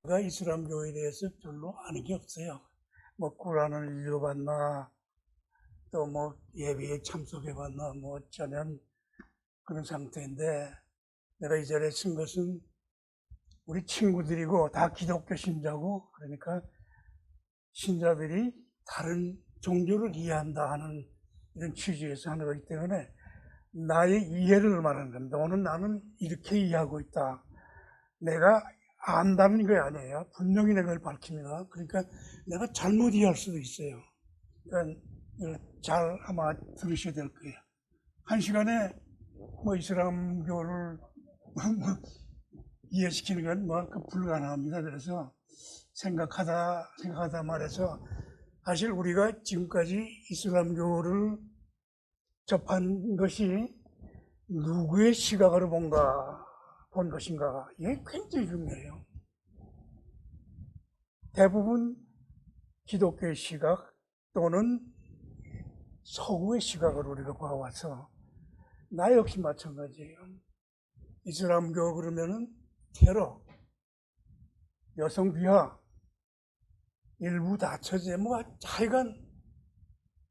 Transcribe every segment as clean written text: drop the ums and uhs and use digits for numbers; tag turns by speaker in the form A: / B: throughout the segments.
A: 제가 이슬람교에 대해서 별로 아는 게 없어요. 뭐 꾸란을 읽어봤나, 또 뭐 예배에 참석해봤나, 뭐 전혀 그런 상태인데, 내가 이 자리에 쓴 것은 우리 친구들이고 다 기독교 신자고, 그러니까 신자들이 다른 종교를 이해한다 하는 이런 취지에서 하는 거기 때문에 나의 이해를 말하는 겁니다. 오늘 나는 이렇게 이해하고 있다. 내가 안다는 게 아니에요. 분명히 내가 그걸 밝힙니다. 그러니까 내가 잘못 이해할 수도 있어요. 그러니까 잘 아마 들으셔야 될 거예요. 한 시간에 뭐 이슬람교를 이해시키는 건 뭐 불가능합니다. 그래서 생각하다 말해서 사실 우리가 지금까지 이슬람교를 접한 것이 누구의 시각으로 본 것인가, 이게 굉장히 중요해요. 대부분 기독교의 시각 또는 서구의 시각으로 우리가 봐와서 나 역시 마찬가지예요. 이슬람교 그러면은 테러, 여성 비하, 일부 다처제, 뭐 하여간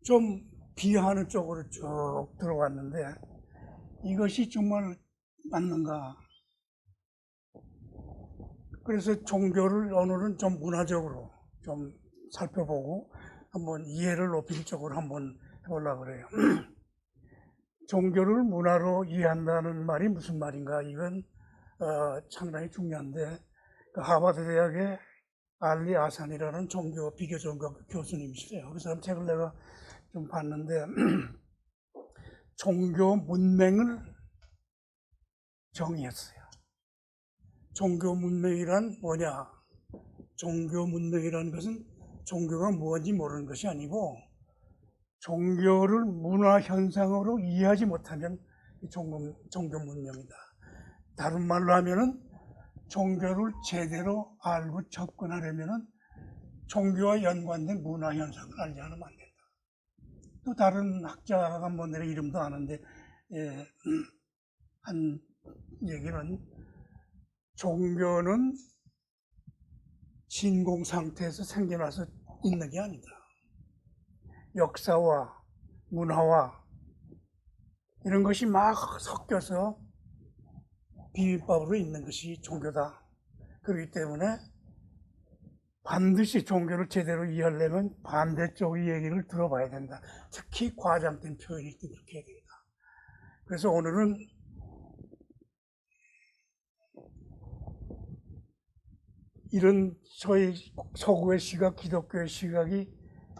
A: 좀 비하하는 쪽으로 쭉 들어갔는데 이것이 정말 맞는가? 그래서 종교를 오늘은 좀 문화적으로 좀 살펴보고 한번 이해를 높일 쪽으로 한번 해보려고 그래요. 종교를 문화로 이해한다는 말이 무슨 말인가? 이건 상당히 중요한데 그 하버드 대학의 알리 아산이라는 비교 종교 교수님이시래요. 그 사람 책을 내가 좀 봤는데 종교 문맹을 정의했어요. 종교 문명이란 뭐냐? 종교 문명이라는 것은 종교가 뭔지 모르는 것이 아니고 종교를 문화 현상으로 이해하지 못하면 종교 문명이다. 다른 말로 하면은 종교를 제대로 알고 접근하려면은 종교와 연관된 문화 현상을 알지 않으면 안 된다. 또 다른 학자가 뭐 내가 이름도 아는데 한 얘기는 종교는 진공 상태에서 생겨나서 있는 게 아니다. 역사와 문화와 이런 것이 막 섞여서 비빔밥으로 있는 것이 종교다. 그렇기 때문에 반드시 종교를 제대로 이해하려면 반대쪽의 얘기를 들어봐야 된다. 특히 과장된 표현일 때 그렇게 해야 된다. 그래서 오늘은 이런 저희 서구의 시각, 기독교의 시각이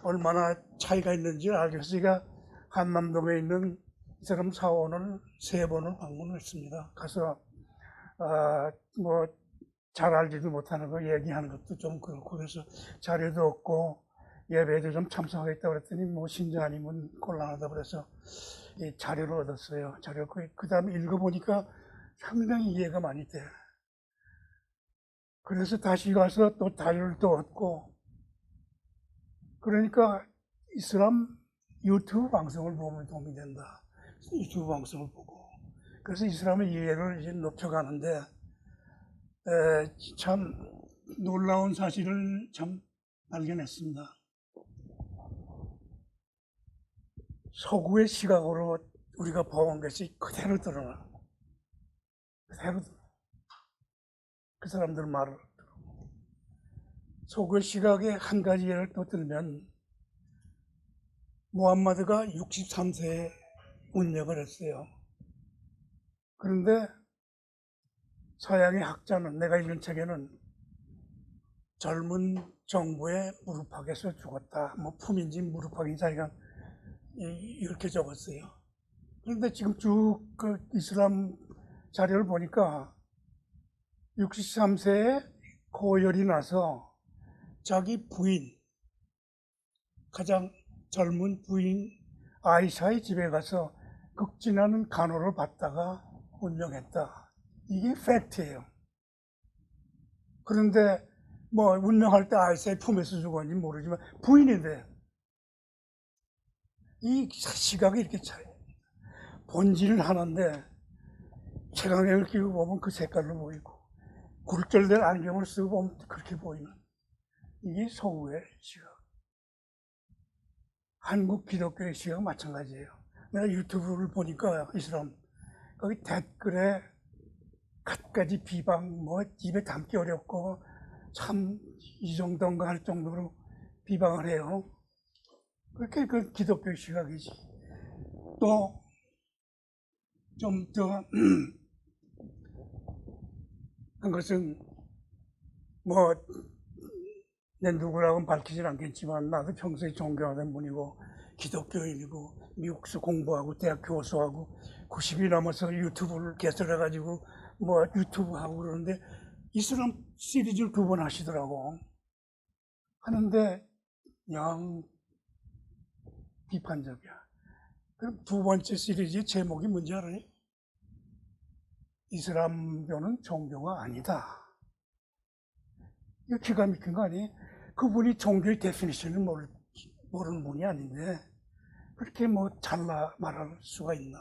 A: 얼마나 차이가 있는지 알겠으니까 한남동에 있는 이 사람 사원을 3번을 방문했습니다. 가서 뭐 잘 알지도 못하는 거 얘기하는 것도 좀 그렇고 그래서 자료도 없고 예배에도 좀 참석하겠다고 그랬더니 뭐 신자 아니면 곤란하다 그래서 이 자료를 얻었어요. 자료 그 다음에 읽어보니까 상당히 이해가 많이 돼. 그래서 다시 가서 또 자료를 또 얻고 그러니까 이슬람 유튜브 방송을 보면 도움이 된다. 유튜브 방송을 보고 그래서 이슬람의 이해를 이제 높여가는데 참 놀라운 사실을 참 발견했습니다. 서구의 시각으로 우리가 보는 것이 그대로 드러나. 그대로 그 사람들 말을 서구의 시각에 한 가지 예를 또 들면 무함마드가 63세에 운명을 했어요. 그런데 서양의 학자는 내가 읽은 책에는 젊은 정부에 무릎팍에서 죽었다. 뭐 품인지 무릎팍인지 자기가 이렇게 적었어요. 그런데 지금 쭉 그 이슬람 자료를 보니까 63세에 고열이 나서 자기 부인, 가장 젊은 부인 아이샤의 집에 가서 극진하는 간호를 받다가 운명했다. 이게 팩트예요. 그런데 뭐 운명할 때 아이샤의 품에서 죽었는지 모르지만 부인인데 이 시각이 이렇게 차이. 본질은 하나인데 채광형을 끼고 보면 그 색깔로 보이고 굴절된 안경을 쓰고 보면 그렇게 보이는 이게 서구의 시각. 한국 기독교의 시각 마찬가지예요. 내가 유튜브를 보니까 이슬람 거기 댓글에 갖가지 비방, 뭐 입에 담기 어렵고 참 이 정도인가 할 정도로 비방을 해요. 그렇게 그 기독교 시각이지. 또 좀 더 한 것은 뭐 내 누구라고는 밝히질 않겠지만 나도 평소에 존경하는 분이고 기독교인이고 미국서 공부하고 대학 교수하고 90이 넘어서 유튜브를 개설해가지고 뭐 유튜브 하고 그러는데 이슬람 시리즈를 2번 하시더라고. 하는데 영 비판적이야. 그럼 2번째 시리즈의 제목이 뭔지 알아요? 이슬람교는 종교가 아니다. 이거 기가 막힌 거 아니에요? 그분이 종교의 데피니션을 모르는 분이 아닌데 그렇게 뭐 잘라 말할 수가 있나.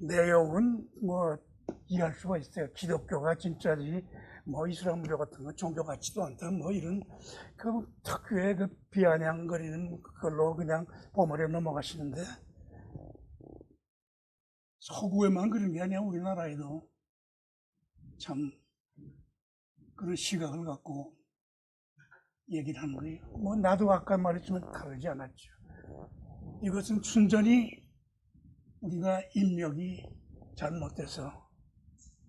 A: 내용은 뭐 이해할 수가 있어요. 기독교가 진짜지 뭐 이슬람교 같은 거 종교 같지도 않다 뭐 이런 그 특유의 그 비아냥거리는 그걸로 그냥 버무려 넘어가시는데 서구에만 그런 게 아니야. 우리나라에도 참 그런 시각을 갖고 얘기를 하는 거예요. 뭐 나도 아까 말했지만 다르지 않았죠. 이것은 순전히 우리가 입력이 잘못돼서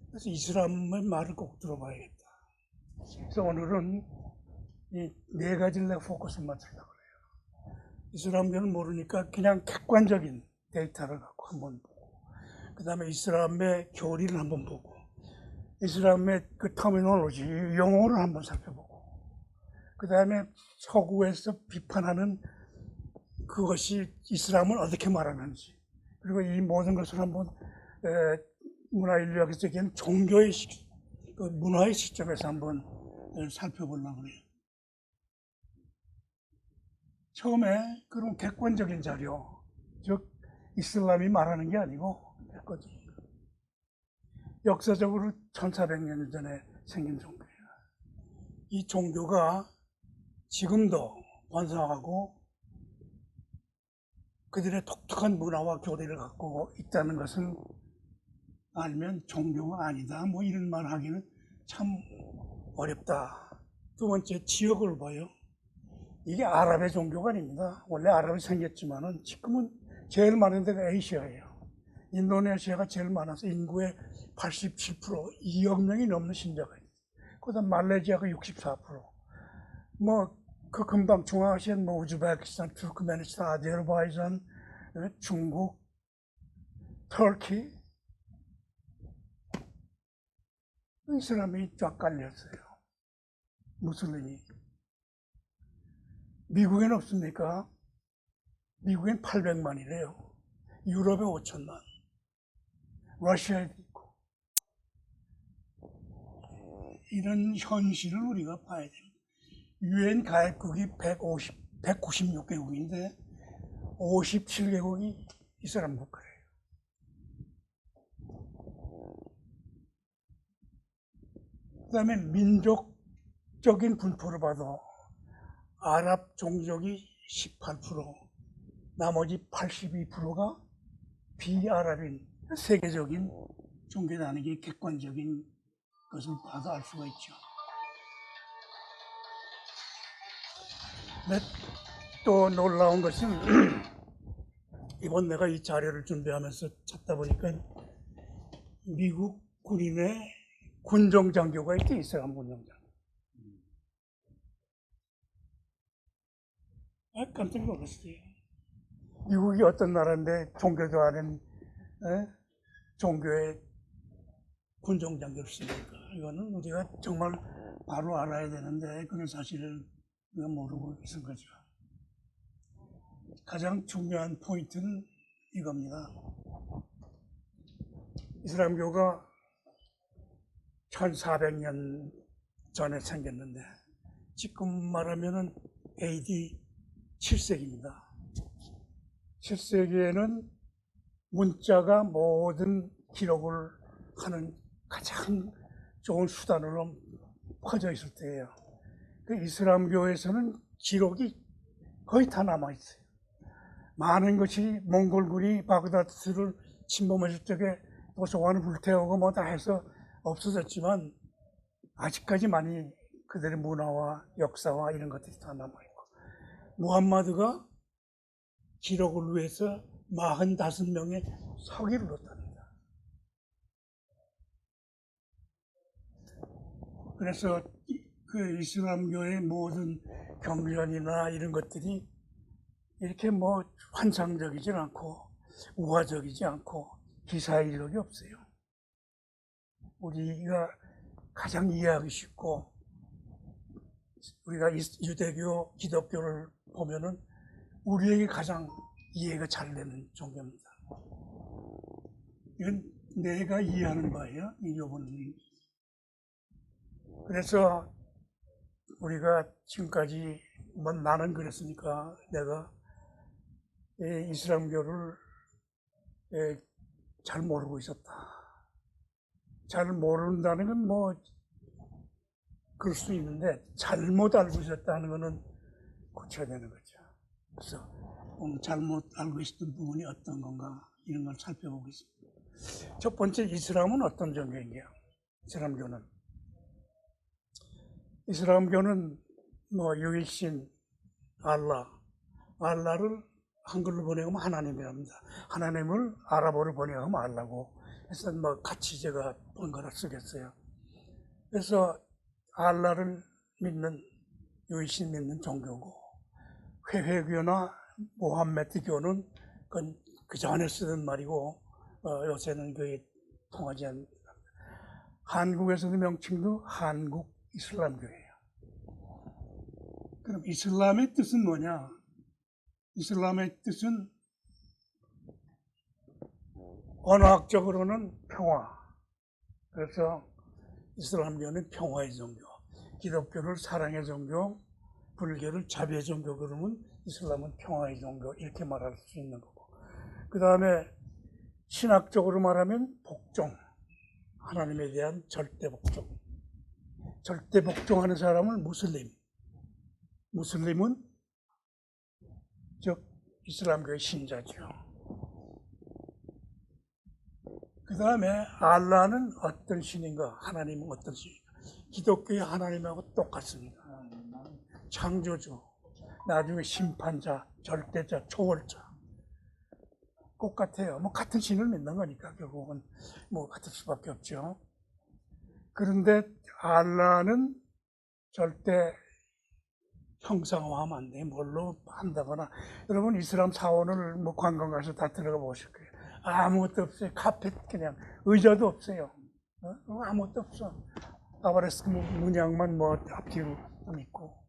A: 그래서 이슬람의 말을 꼭 들어봐야겠다. 그래서 오늘은 이 4가지를 내가 포커스를 맞추려고 그래요. 이슬람교는 모르니까 그냥 객관적인 데이터를 갖고 한번 보고 그 다음에 이슬람의 교리를 한번 보고 이슬람의 그 터미놀로지 용어를 한번 살펴보고 그 다음에 서구에서 비판하는 그것이 이슬람을 어떻게 말하는지 그리고 이 모든 것을 한번 문화인류학에서 얘기하는 종교의 그 문화의 시점에서 한번 살펴보려고 해요. 처음에 그런 객관적인 자료, 즉 이슬람이 말하는 게 아니고 역사적으로 1400년 전에 생긴 종교예요. 이 종교가 지금도 번성하고 그들의 독특한 문화와 교리를 갖고 있다는 것을 알면 종교가 아니다 뭐 이런 말 하기는 참 어렵다. 2번째 지역을 봐요. 이게 아랍의 종교가 아닙니다. 원래 아랍이 생겼지만은 지금은 제일 많은 데가 아시아예요. 인도네시아가 제일 많아서 인구의 87%, 2억 명이 넘는 신자가 있어요. 그다음 말레이시아가 64%. 뭐 그 금방 중앙아시아 뭐 우즈베키스탄, 투르크메니스탄, 아제르바이잔, 중국, 터키 이슬람이 쫙 깔렸어요. 무슬림이. 미국엔 없습니까? 미국엔 800만이래요. 유럽에 5천만. 러시아에도 있고. 이런 현실을 우리가 봐야 됩니다. 유엔 가입국이 196개국인데 57개국이 이슬람 국가래요. 그 다음에 민족적인 분포를 봐도 아랍 종족이 18%, 나머지 82%가 비아랍인 세계적인 종교라는 게 객관적인 것을 봐도 알 수가 있죠. 근데 또 놀라운 것은 이번 내가 이 자료를 준비하면서 찾다 보니까 미국 군인의 군정장교가 있대, 이슬람 군정장교. 깜짝 놀랐어요. 미국이 어떤 나라인데 종교도 아닌 종교의 군정장교를 씁니까? 이거는 우리가 정말 바로 알아야 되는데 그런 사실을 우리가 모르고 있는 거죠. 가장 중요한 포인트는 이겁니다. 이슬람교가 1400년 전에 생겼는데 지금 말하면은 AD 7세기입니다. 7세기에는 문자가 모든 기록을 하는 가장 좋은 수단으로 퍼져 있을 때예요. 그 이슬람교에서는 기록이 거의 다 남아있어요. 많은 것이 몽골군이 바그다드를 침범했을 적에 도서관을 불태우고 뭐 다 해서 없어졌지만 아직까지 많이 그들의 문화와 역사와 이런 것들이 다 남아있고, 무함마드가 기록을 위해서 45명의 서기를 넣었답니다. 그래서 그 이슬람교의 모든 경전이나 이런 것들이 이렇게 뭐 환상적이지 않고 우화적이지 않고 기사일록이 없어요. 우리가 가장 이해하기 쉽고, 우리가 유대교, 기독교를 보면은 우리에게 가장 이해가 잘 되는 종교입니다. 이건 내가 이해하는 바예요, 이 부분이. 그래서 우리가 지금까지 뭐 나는 그랬으니까 내가 이슬람교를 잘 모르고 있었다. 잘 모른다는 건 뭐 그럴 수 있는데, 잘못 알고 있었다는 것은 고쳐야 되는 거죠. 그래서 잘못 알고 있었던 부분이 어떤 건가, 이런 걸 살펴보겠습니다. 첫 번째, 이슬람은 어떤 종교인가요? 이슬람교는 뭐 유일신 알라를 한글로 번역하면 하나님이랍니다. 하나님을 아랍어로 번역하면 알라고 해서 뭐 같이 제가 번갈아 쓰겠어요. 그래서 알라를 믿는, 유일신 믿는 종교고, 회회교나 모함메드교는 그건 그 전에 쓰던 말이고, 요새는 그게 통하지 않습니다. 한국에서도 명칭도 한국 이슬람교예요. 그럼 이슬람의 뜻은 뭐냐? 이슬람의 뜻은 언어학적으로는 평화. 그래서 이슬람교는 평화의 종교, 기독교를 사랑의 종교, 불교를 자비의 종교, 그러면 이슬람은 평화의 종교, 이렇게 말할 수 있는 거고, 그 다음에 신학적으로 말하면 복종, 하나님에 대한 절대 복종. 절대 복종하는 사람은 무슬림은 즉 이슬람교의 신자죠. 그 다음에 알라는 어떤 신인가, 하나님은 어떤 신인가. 기독교의 하나님하고 똑같습니다. 창조주, 나중에 심판자, 절대자, 초월자, 똑같아요. 뭐 같은 신을 믿는 거니까 결국은 뭐 같을 수밖에 없죠. 그런데 알라는 절대 형상화하면 안 돼. 뭘로 한다거나. 여러분 이슬람 사원을 뭐 관광 가서 다 들어가 보실 거예요. 아무것도 없어요. 카펫, 그냥 의자도 없어요. 아무것도 없어. 아바레스크 문양만 뭐 앞뒤로 있고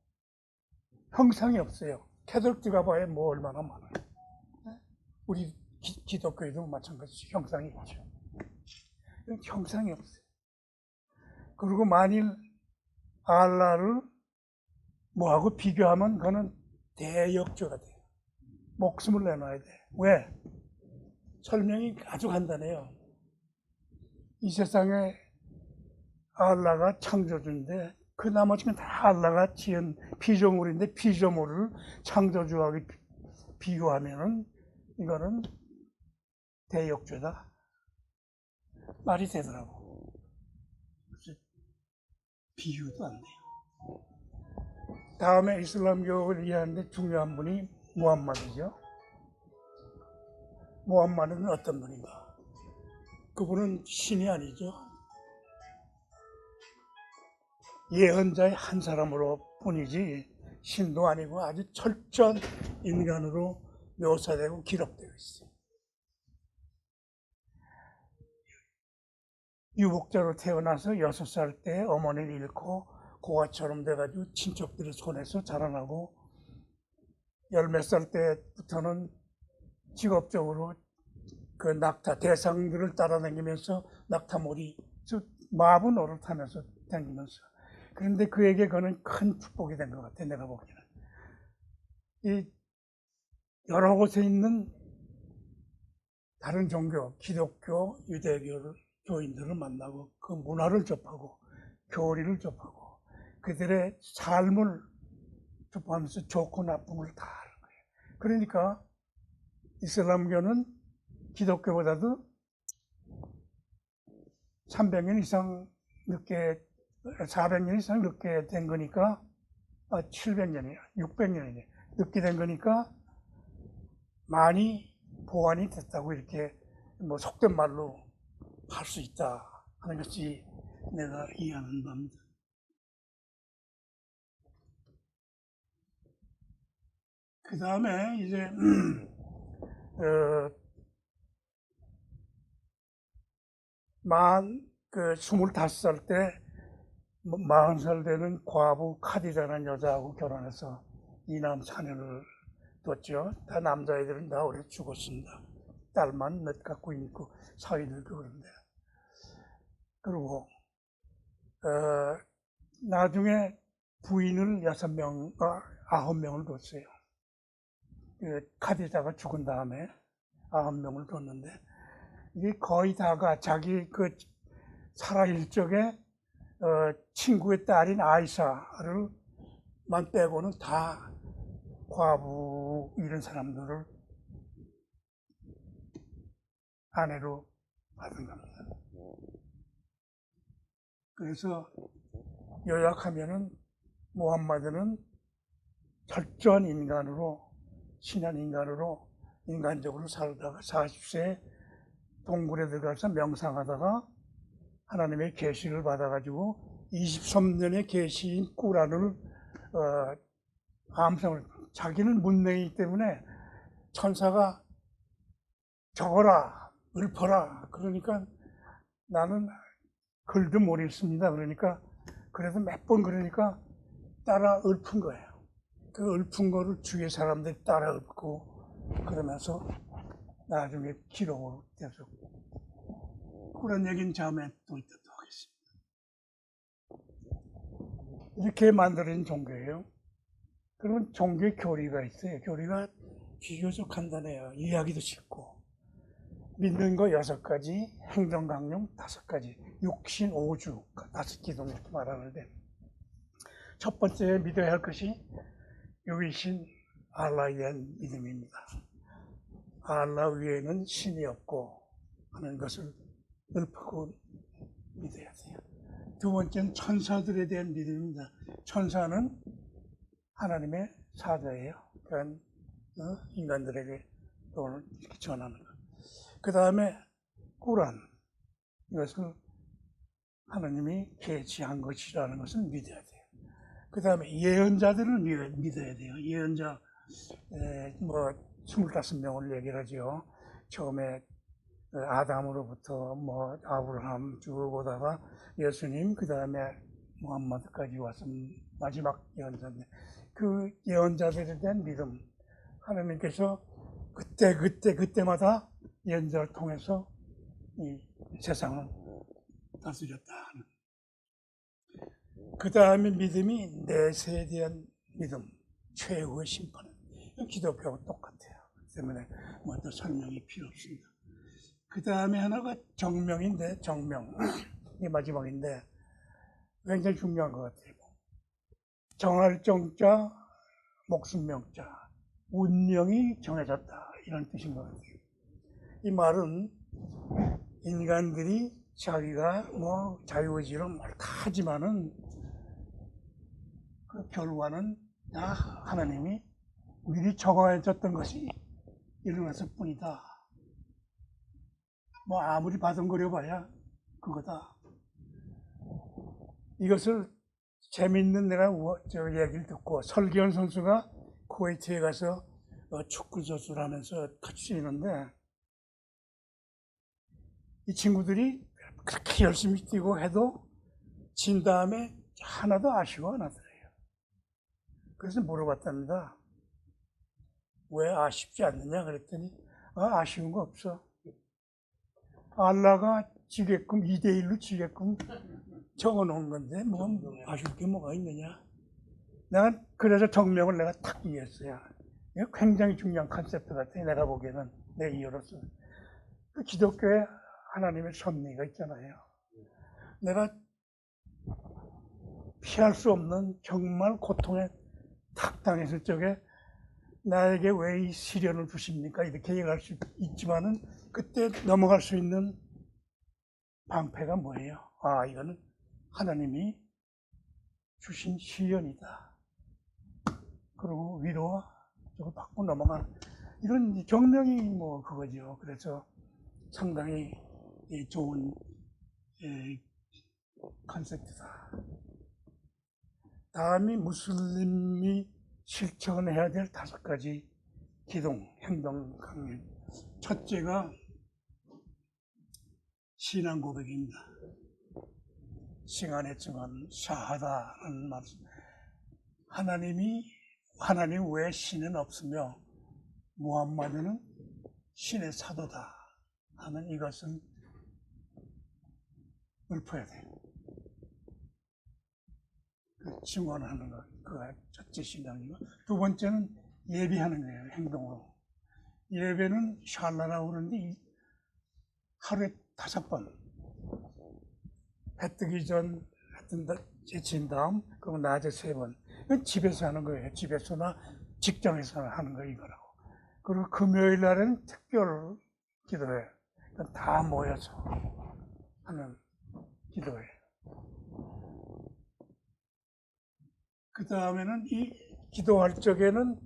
A: 형상이 없어요. 캐톨릭 가봐야 뭐 얼마나 많아요. 우리 기독교에도 마찬가지죠. 형상이 있죠. 형상이 없어요. 그리고 만일 알라를 뭐하고 비교하면 그는 대역죄가 돼요. 목숨을 내놔야 돼. 왜? 설명이 아주 간단해요. 이 세상에 알라가 창조주인데 그 나머지는 다 알라가 지은 피조물인데, 피조물을 창조주하고 비교하면은 이거는 대역죄다. 말이 되더라고. 비유도 안 돼요. 다음에 이슬람교를 이해하는데 중요한 분이 무함마드죠. 무함마드는 어떤 분인가? 그분은 신이 아니죠. 예언자의 한 사람으로 뿐이지 신도 아니고 아주 철저한 인간으로 묘사되고 기록되어 있어요. 유복자로 태어나서 6살 때 어머니를 잃고 고아처럼 돼가지고 친척들의 손에서 자라나고, 10몇 살 때부터는 직업적으로 그 낙타 대상들을 따라다니면서 낙타몰이, 즉 마부 노릇하면서 다니면서, 그런데 그에게 그는 큰 축복이 된 것 같아. 내가 보기에는 이 여러 곳에 있는 다른 종교, 기독교, 유대교 교인들을 만나고 그 문화를 접하고 교리를 접하고 그들의 삶을 접하면서 좋고 나쁨을 다 아는 거예요. 그러니까 이슬람교는 기독교보다도 300년 이상 늦게 400년 이상 늦게 된 거니까 700년이야 600년이네 늦게 된 거니까 많이 보완이 됐다고 이렇게 뭐 속된 말로 할 수 있다 하는 것이 내가 이해하는 바입니다. 그 다음에 이제 그 25살 때 40살 되는 과부 카디자라는 여자하고 결혼해서 이남 자녀를 뒀죠. 다 남자애들은 다 오래 죽었습니다. 딸만 몇 갖고 있고 사위들도 그런데. 그리고 나중에 부인을 6명, 9명을 뒀어요. 카디자가 죽은 다음에 9명을 뒀는데 이게 거의 다가 자기 그 살아있을 적에 친구의 딸인 아이샤를만 빼고는 다 과부 이런 사람들을 아내로 받은 겁니다. 그래서 요약하면은 무함마드는 철저한 인간으로 신한 인간으로 인간적으로 살다가 40세에 동굴에 들어가서 명상하다가 하나님의 계시를 받아가지고 23년의 계시인 꾸란을 암송을 자기는 문맹이기 때문에 천사가 적어라 읊어라 그러니까 나는 글도 못 읽습니다. 그러니까 그래서 몇 번 그러니까 따라 읊은 거예요. 그 읊은 거를 주위의 사람들이 따라 읊고 그러면서 나중에 기록으로 돼서 그런 얘기는 다음에 또 있도록 하겠습니다. 이렇게 만들어진 종교예요. 그러면 종교의 교리가 있어요. 교리가 비교적 간단해요. 이해하기도 쉽고 믿는 거 6가지, 행동 강령 5가지, 육신 5주 5기둥 이렇게 말하는데 첫 번째 믿어야 할 것이 유이신 알라에 대한 믿음입니다. 알라 위에는 신이 없고 하는 것을 읊고 믿어야 돼요. 두 번째는 천사들에 대한 믿음입니다. 천사는 하나님의 사자예요. 그러니까 인간들에게 돈을 이렇게 전하는 것. 그 다음에 꾸란, 이것을 하나님이 계시한 것이라는 것을 믿어야 돼요. 그 다음에 예언자들을 믿어야 돼요. 예언자, 25명을 얘기를 하죠. 처음에 아담으로부터 아브라함 쭉 오다가 예수님, 그 다음에 무함마드까지 와서 마지막 예언자인데 그 예언자들에 대한 믿음, 하나님께서 그때마다 예언자를 통해서 이 세상을 다스렸다 하는. 그 다음에 믿음이 내세에 대한 믿음, 최후의 심판. 기독교하고 똑같아요. 그렇기 때문에 더 설명이 필요 없습니다. 그 다음에 하나가 정명인데, 정명. 이게 마지막인데 굉장히 중요한 것 같아요. 정할 정자, 목숨 명자, 운명이 정해졌다 이런 뜻인 것 같아요. 이 말은 인간들이 자기가 자유의지로 뭘 다 하지만은 그 결과는 다 하나님이 미리 정해졌던 것이 일어났을 뿐이다. 아무리 바둥거려봐야 그거다. 이것을 재밌는 내가 얘기를 듣고 설기현 선수가 쿠웨이트에 가서 축구 선수를 하면서 같이 뛰는데 이 친구들이 그렇게 열심히 뛰고 해도 진 다음에 하나도 아쉬워 안 하더래요. 그래서 물어봤답니다. 왜 아쉽지 않느냐 그랬더니 아쉬운 거 없어. 알라가 지게끔 2대1로 지게끔 적어놓은 건데 아쉬울 게 뭐가 있느냐. 내가 그래서 정명을 내가 탁 이해했어요. 굉장히 중요한 컨셉트 같아요. 내가 보기에는 내 이해로서. 그 기독교의 하나님의 섭리가 있잖아요. 내가 피할 수 없는 정말 고통에 탁 당했을 적에 나에게 왜 이 시련을 주십니까? 이렇게 얘기할 수 있지만은 그때 넘어갈 수 있는 방패가 뭐예요? 아, 이거는 하나님이 주신 시련이다. 그리고 위로와 저걸 받고 넘어가는 이런 경명이 뭐 그거죠. 그래서 상당히 좋은 컨셉트다. 다음이 무슬림이 실천해야 될 5가지 기동, 행동 강령. 첫째가 신앙 고백입니다. 싱안의 증언, 샤하다는 말씀. 하나님 외에 신은 없으며 무함마드는 신의 사도다 하는 이것은 읊어야 돼요. 증언하는 것, 그가 첫째 신앙이고, 두 번째는 예배하는 거예요, 행동으로. 예배는 샬라라고 그러는데 하루에 5번, 해 뜨기 전 제친 다음, 그리고 낮에 3번. 이건 집에서 하는 거예요. 집에서나 직장에서 하는 거 이거라고. 그리고 금요일 날에는 특별 기도회. 다 모여서 하는 기도회. 그 다음에는 이 기도할 적에는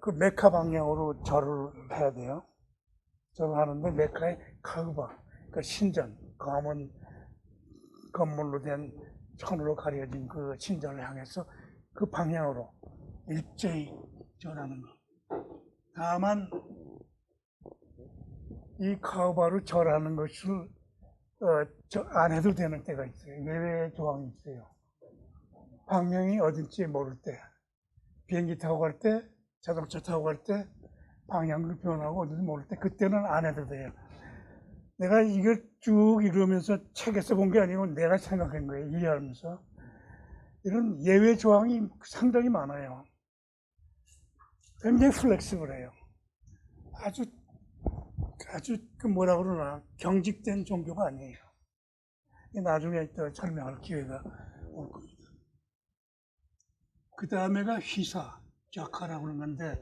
A: 그 메카 방향으로 절을 해야 돼요. 절을 하는데 메카의 카우바, 그 신전, 검은 건물로 된 천으로 가려진 그 신전을 향해서 그 방향으로 일제히 절하는 것. 다만 이 카우바로 절하는 것을 안 해도 되는 때가 있어요. 예외 조항이 있어요. 방향이 어딘지 모를 때, 비행기 타고 갈 때, 자동차 타고 갈 때, 방향을 변하고 어딘지 모를 때, 그때는 안 해도 돼요. 내가 이걸 쭉 읽으면서 책에서 본 게 아니고 내가 생각한 거예요. 이해하면서. 이런 예외 조항이 상당히 많아요. 굉장히 플렉시블해요. 아주 그 뭐라 그러나 경직된 종교가 아니에요. 나중에 또 설명할 기회가 올 겁니다. 그 다음에가 희사, 자카라고 하는 건데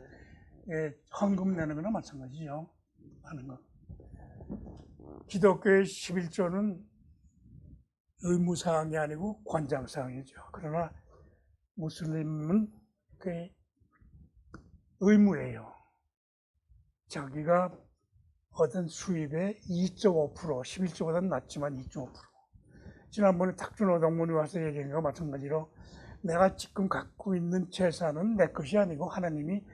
A: 헌금 내는 거나 마찬가지죠. 하는 거. 기독교의 11조는 의무사항이 아니고 권장사항이죠. 그러나 무슬림은 그게 의무예요. 자기가 얻은 수입의 2.5%, 11조보다는 낮지만 2.5%. 지난번에 탁준호 동문이 와서 얘기한 것과 마찬가지로 내가 지금 갖고 있는 재산은 내 것이 아니고 하나님이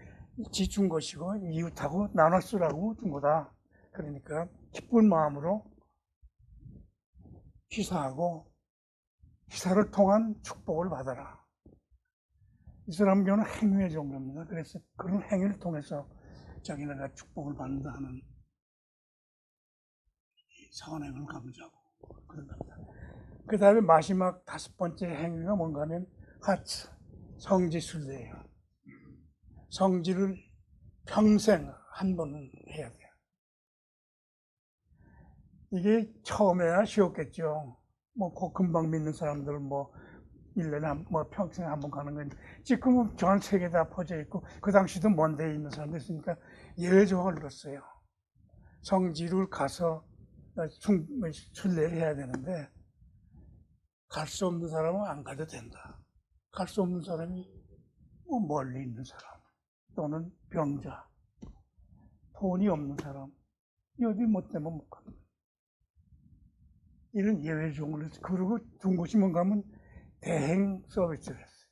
A: 지준 것이고 이웃하고 나눠 쓰라고 준 거다. 그러니까 기쁜 마음으로 희사하고 희사를 통한 축복을 받아라. 이슬람교는 행위의 종교입니다. 그래서 그런 행위를 통해서 자기네가 축복을 받는다 하는 선행을 강조하고 그런 겁니다. 그 다음에 마지막 5번째 행위가 뭔가 하면 하츠, 성지순례예요. 성지를 평생 한 번은 해야 돼요. 이게 처음에야 쉬웠겠죠. 뭐 금방 믿는 사람들 1년에 평생 한 번 가는 건데 지금은 전 세계 다 퍼져 있고 그 당시도 먼 데에 있는 사람들 있으니까 예외 조항을 넣었어요. 성지를 가서 순례를 해야 되는데 갈 수 없는 사람은 안 가도 된다. 갈 수 없는 사람이 멀리 있는 사람 또는 병자, 돈이 없는 사람 여기 못 되면 못 가는 거예요. 이런 예외 조항을 했어요. 그리고 중고시 문 가면 대행 서비스를 했어요.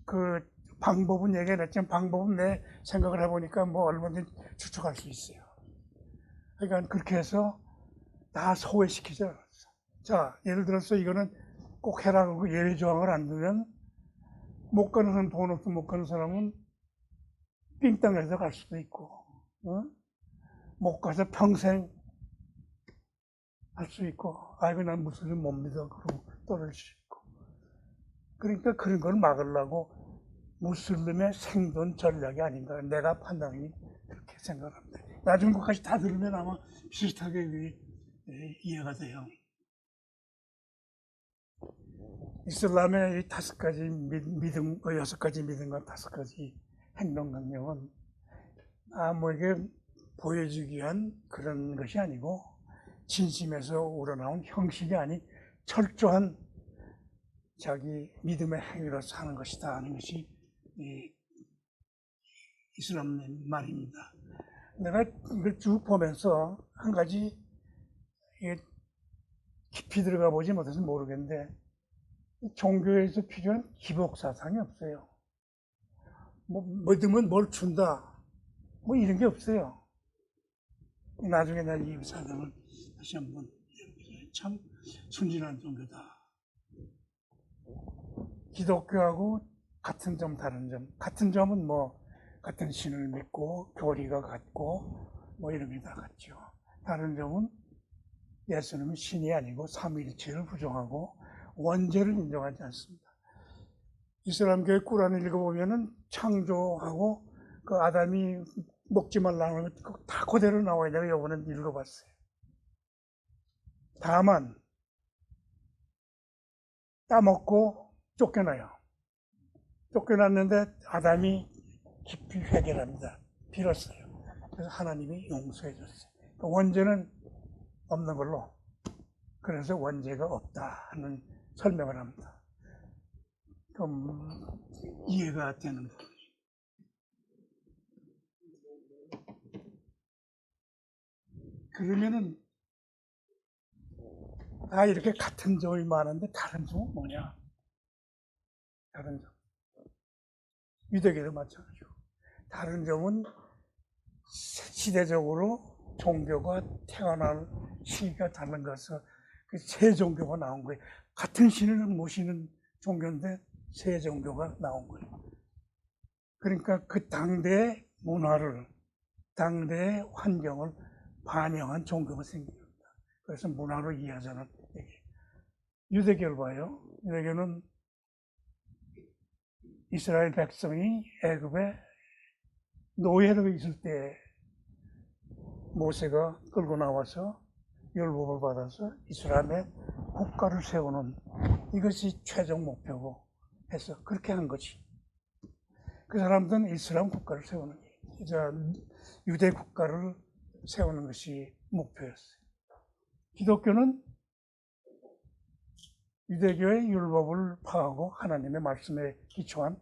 A: 그 방법은 얘기 안 했지만 방법은 내 생각을 해보니까 얼마든지 추측할 수 있어요. 그러니까 그렇게 해서 다 소외시키죠. 자, 예를 들어서 이거는 꼭 해라 그러고 예외 조항을 안 두면 못 가는 사람, 돈 없어 못 가는 사람은 삥땅에서 갈 수도 있고 못 가서 평생 할 수 있고 아이고 난 무슬림 못 믿어 그러고 떠날 수 있고 그러니까 그런 걸 막으려고 무슬림의 생존 전략이 아닌가 내가 판단이 그렇게 생각합니다. 나중 것까지 다 들으면 아마 비슷하게 이해가 돼요. 이슬람의 이 5가지 믿음, 6가지 믿음과 5가지 행동 강령은 이게 보여주기 위한 그런 것이 아니고 진심에서 우러나온 형식이 아닌 철저한 자기 믿음의 행위로 사는 것이다 하는 것이 이슬람 말입니다. 내가 이걸 쭉 보면서 한 가지 깊이 들어가 보지 못해서 모르겠는데 종교에서 필요한 기복사상이 없어요. 믿으면 뭘 준다 이런 게 없어요. 나중에 나 이 사상을 다시 한번 참 순진한 종교다. 기독교하고 같은 점 다른 점, 같은 점은 같은 신을 믿고 교리가 같고 이런 게 다 같죠. 다른 점은 예수님은 신이 아니고 삼위일체를 부정하고 원죄를 인정하지 않습니다. 이슬람교의 꾸란을 읽어보면은 창조하고 그 아담이 먹지 말라는 거 다 그대로 나와요. 내가 이번에 읽어봤어요. 다만 따먹고 쫓겨나요. 쫓겨났는데 아담이 깊이 회개합니다. 빌었어요. 그래서 하나님이 용서해 줬어요. 원죄는 없는 걸로, 그래서 원죄가 없다 하는 설명을 합니다. 좀 이해가 되는 거. 그러면은 다 이렇게 같은 점이 많은데 다른 점은 뭐냐? 다른 점. 유대교도 마찬가지고. 다른 점은 시대적으로 종교가 태어날 시기가 다른 것은 그 새 종교가 나온 거예요. 같은 신을 모시는 종교인데 새 종교가 나온 거예요. 그러니까 그 당대의 문화를, 당대의 환경을 반영한 종교가 생깁니다. 그래서 문화로 이해하자는 얘기. 유대교를 봐요. 유대교는 이스라엘 백성이 애굽에 노예로 있을 때 모세가 끌고 나와서 율법을 받아서 이스라엘의 국가를 세우는, 이것이 최종 목표고 해서 그렇게 한 거지. 그 사람들은 이슬람 국가를 세우는 거예요. 유대 국가를 세우는 것이 목표였어요. 기독교는 유대교의 율법을 파하고 하나님의 말씀에 기초한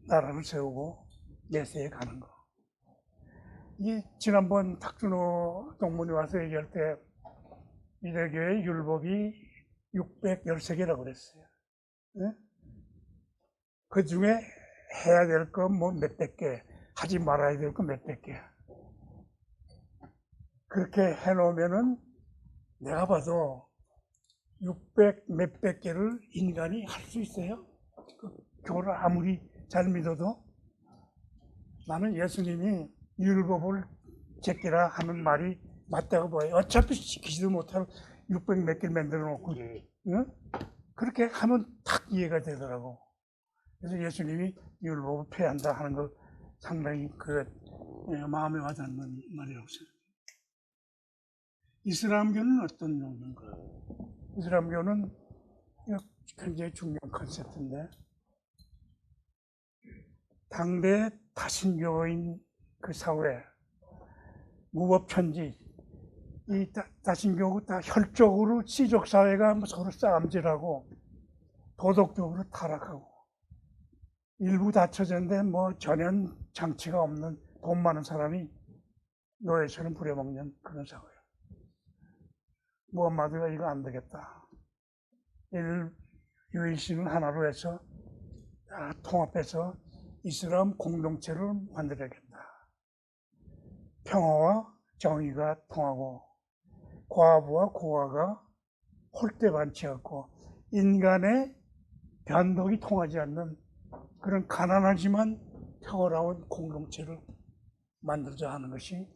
A: 나라를 세우고 내세에 가는 거. 지난번 탁준호 동문이 와서 얘기할 때 유대교의 율법이 613개라고 그랬어요. 네? 그 중에 해야 될 거 몇백 개, 하지 말아야 될 거 몇백 개. 그렇게 해놓으면은 내가 봐도 600 몇백 개를 인간이 할 수 있어요? 그 교를 아무리 잘 믿어도. 나는 예수님이 율법을 제끼라 하는 말이 맞다고 봐요. 어차피 지키지도 못할 600 몇 개를 만들어 놓고, 응? 그렇게 하면 딱 이해가 되더라고. 그래서 예수님이 율법을 폐한다 하는 거 상당히 마음에 와닿는 말이라고 생각해요. 이슬람교는 어떤 종교인가? 이슬람교는 굉장히 중요한 컨셉트인데, 당대 다신교인 그 사회, 무법천지, 이 다신교고 다 혈적으로 시족사회가 서로 싸움질하고 도덕적으로 타락하고 일부 다쳐졌는데 전혀 장치가 없는 돈 많은 사람이 노예처럼 부려먹는 그런 사회예요. 무함마드가 이거 안 되겠다. 유일신을 하나로 해서 다 통합해서 이슬람 공동체를 만들어야겠다. 평화와 정의가 통하고 과부와 고아가 홀대반치 않고 인간의 변덕이 통하지 않는 그런 가난하지만 평화로운 공동체를 만들자 하는 것이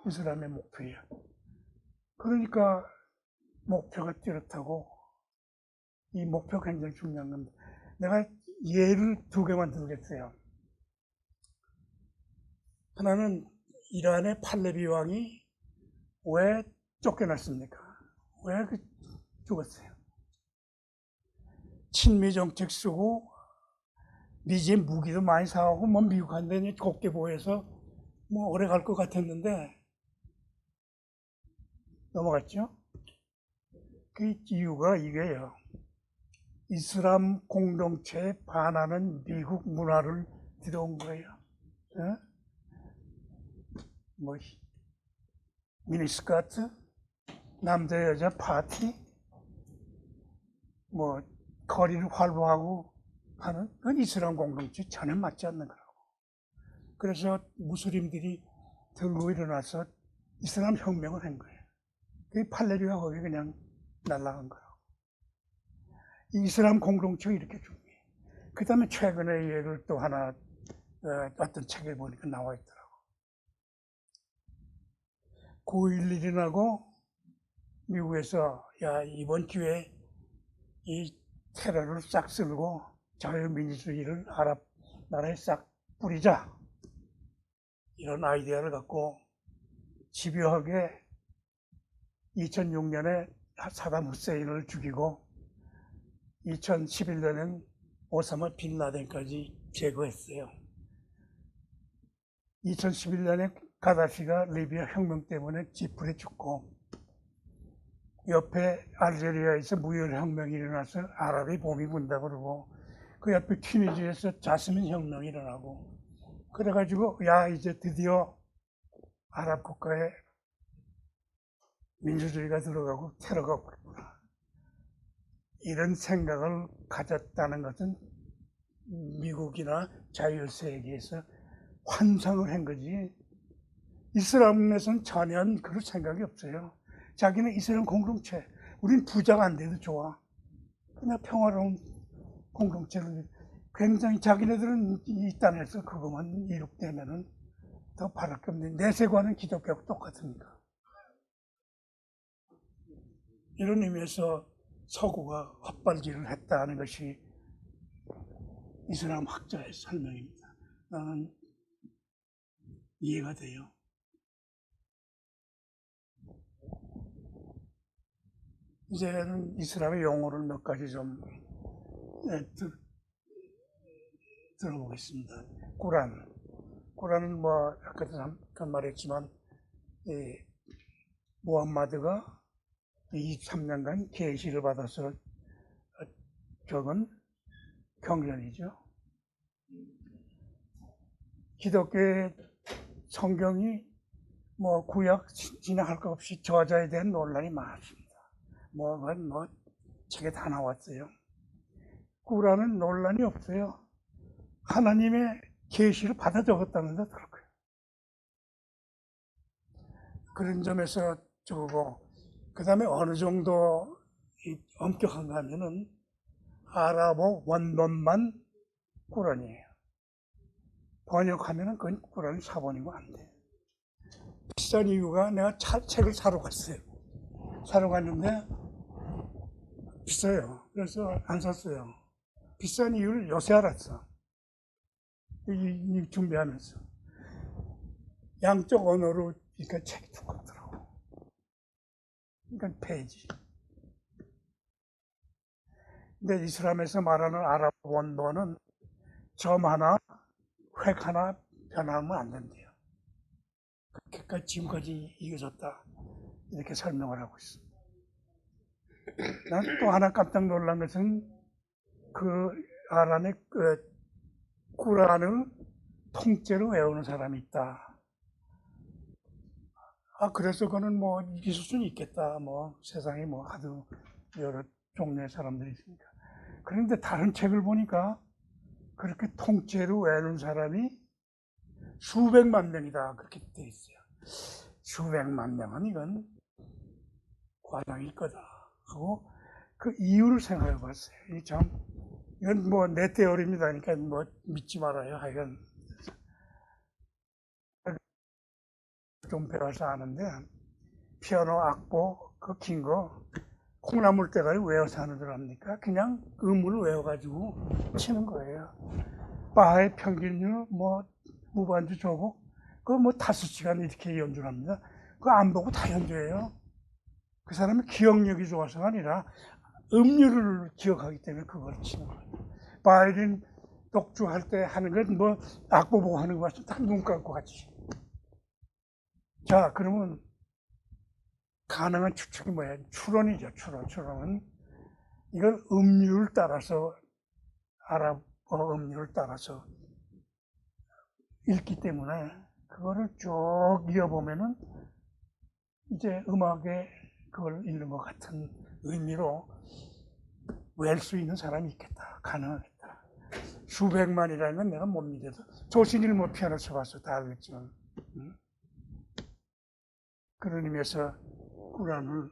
A: 이슬람의 목표예요. 그러니까 목표가 뚜렷하고 이 목표가 굉장히 중요한 겁니다. 내가 예를 2개만 들겠어요. 하나는 이란의 팔레비 왕이 왜 쫓겨났습니까? 왜 죽었어요? 친미 정책 쓰고 미제 무기도 많이 사오고 뭐 미국한테 곱게 보여서 뭐 오래 갈 것 같았는데 넘어갔죠? 그 이유가 이게요. 이슬람 공동체에 반하는 미국 문화를 들여온 거예요. 뭐 미니스커트, 남자 여자 파티, 뭐 거리를 활보하고 하는 그건 이슬람 공동체 전혀 맞지 않는 거라고. 그래서 무슬림들이 들고 일어나서 이슬람 혁명을 한 거예요. 그 팔레비가 거기 그냥 날아간 거라고. 이슬람 공동체가 이렇게 중요해. 그 다음에 최근에 예를 또 하나 어떤 책에 보니까 나와 있더라고. 9.11이라고 미국에서 야 이번 기회에 이 테러를 싹 쓸고 자유민주주의를 아랍 나라에 싹 뿌리자 이런 아이디어를 갖고 집요하게 2006년에 사담 후세인을 죽이고 2011년엔 오사마 빈 라덴까지 제거했어요. 2011년에 가다피가 리비아 혁명 때문에 지풀에 죽고 옆에 알제리아에서 무혈혁명이 일어나서 아랍의 봄이 분다 그러고 그 옆에 튀니지에서 자스민 혁명이 일어나고 그래가지고 야 이제 드디어 아랍 국가에 민주주의가 들어가고 테러가 없구나 이런 생각을 가졌다는 것은 미국이나 자유세계에서 환상을 한 거지 이슬람에서는 전혀 그럴 생각이 없어요. 자기는 이슬람 공동체, 우린 부자가 안 돼도 좋아. 그냥 평화로운 공동체를 굉장히 자기네들은 이 땅에서 그것만 이룩되면은 더 바랄 게 없는데 내세관은 기독교하고 똑같으니까. 이런 의미에서 서구가 헛발질을 했다는 것이 이슬람 학자의 설명입니다. 나는 이해가 돼요. 이제는 이슬람의 용어를 몇 가지 좀 들어보겠습니다. 꾸란은 뭐 아까도 잠깐 말했지만 무함마드가 23년간 계시를 받아서 적은 경전이죠. 기독교의 성경이 뭐 구약 진행할 것 없이 저자에 대한 논란이 많습니다. 뭐 책에 다 나왔어요. 꾸란은 논란이 없어요. 하나님의 계시를 받아 적었다는데 그럴 거예요. 그런 점에서 저거 그 다음에 어느 정도 엄격한가 하면은 아랍어 원본만 꾸란이에요. 번역하면은 그건 꾸란이 사본이고 안 돼. 비싼 이유가 내가 책을 사러 갔어요. 사러 갔는데 비싸요. 그래서 안 샀어요. 비싼 이유를 요새 알았어. 이 준비하면서. 양쪽 언어로 그러니까 책이 두껍더라고. 그러니까 페이지. 근데 이슬람에서 말하는 아랍 원본은 점 하나, 획 하나 변하면 안 된대요. 그러니까 지금까지 이어졌다. 이렇게 설명을 하고 있습니다. 난 또 하나 깜짝 놀란 것은 그 아란의 꾸란을 통째로 외우는 사람이 있다. 그래서 그거는 뭐 있을 수는 있겠다. 뭐 세상에 뭐 하도 여러 종류의 사람들이 있으니까. 그런데 다른 책을 보니까 그렇게 통째로 외우는 사람이 수백만 명이다. 그렇게 돼 있어요. 수백만 명은 이건 과장일 거다. 하고 그 이유를 생각해 봤어요. 이건 뭐 내 테오리입니다. 그러니까 뭐 믿지 말아요. 하여간 좀 배워서 아는데 피아노 악보 그 긴 거 콩나물 대가리 외워서 하는 줄 압니까? 그냥 음을 외워가지고 치는 거예요. 바하의 평균율 뭐 무반주 조곡 그 뭐 5시간 이렇게 연주를 합니다. 그거 안 보고 다 연주해요. 그 사람은 기억력이 좋아서가 아니라 음률을 기억하기 때문에 그걸 치는 거예요. 바이올린 독주할 때 하는 건 뭐 악보 보고 하는 거 같이 다 눈 감고 같이. 자, 그러면 가능한 추측이 뭐야? 추론이죠. 추론은 이걸 음률을 따라서 음률을 따라서 읽기 때문에 그거를 쭉 이어보면은 이제 음악에 그걸 읽는 것 같은 의미로 외울 수 있는 사람이 있겠다. 가능하겠다. 수백만이라면 내가 못 믿어도 조신일 뭐 피아노 쳐봤어. 다 알겠지만. 그런 의미에서 꾸란을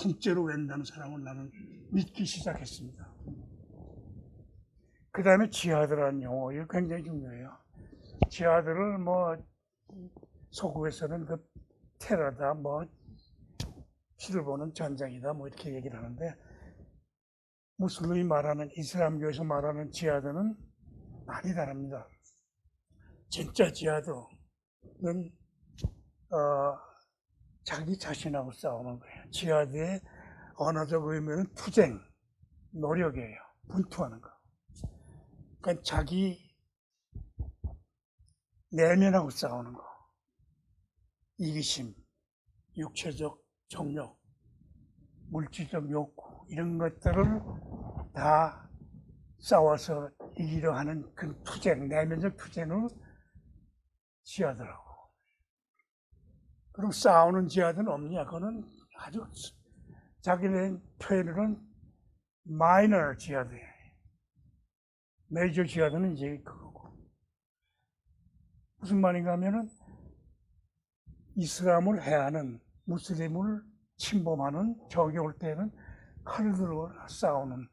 A: 통째로 외운다는 사람을 나는 믿기 시작했습니다. 그 다음에 지하드라는 용어, 이거 굉장히 중요해요. 지하드를 뭐 서구에서는 그 테러다, 뭐 피를 보는 전쟁이다, 뭐 이렇게 얘기를 하는데 무슬림이 말하는 이슬람교에서 말하는 지하드는 많이 다릅니다. 진짜 지하드는 자기 자신하고 싸우는 거예요. 지하드의 언어적 의미는 투쟁, 노력이에요. 분투하는 거. 그러니까 자기 내면하고 싸우는 거. 이기심, 육체적 정욕, 물질적 욕구 이런 것들을 다 싸워서 이기려 하는 그 투쟁, 내면적 투쟁을 지하드라고. 그럼 싸우는 지하드는 없냐? 그거는 아주 자기네 표현으로는 마이너 지하드예요. 메이저 지하드는 이제 그거고. 무슨 말인가 하면은 이슬람을 해하는, 무슬림을 침범하는 적이 올 때는 칼을 들고 싸우는,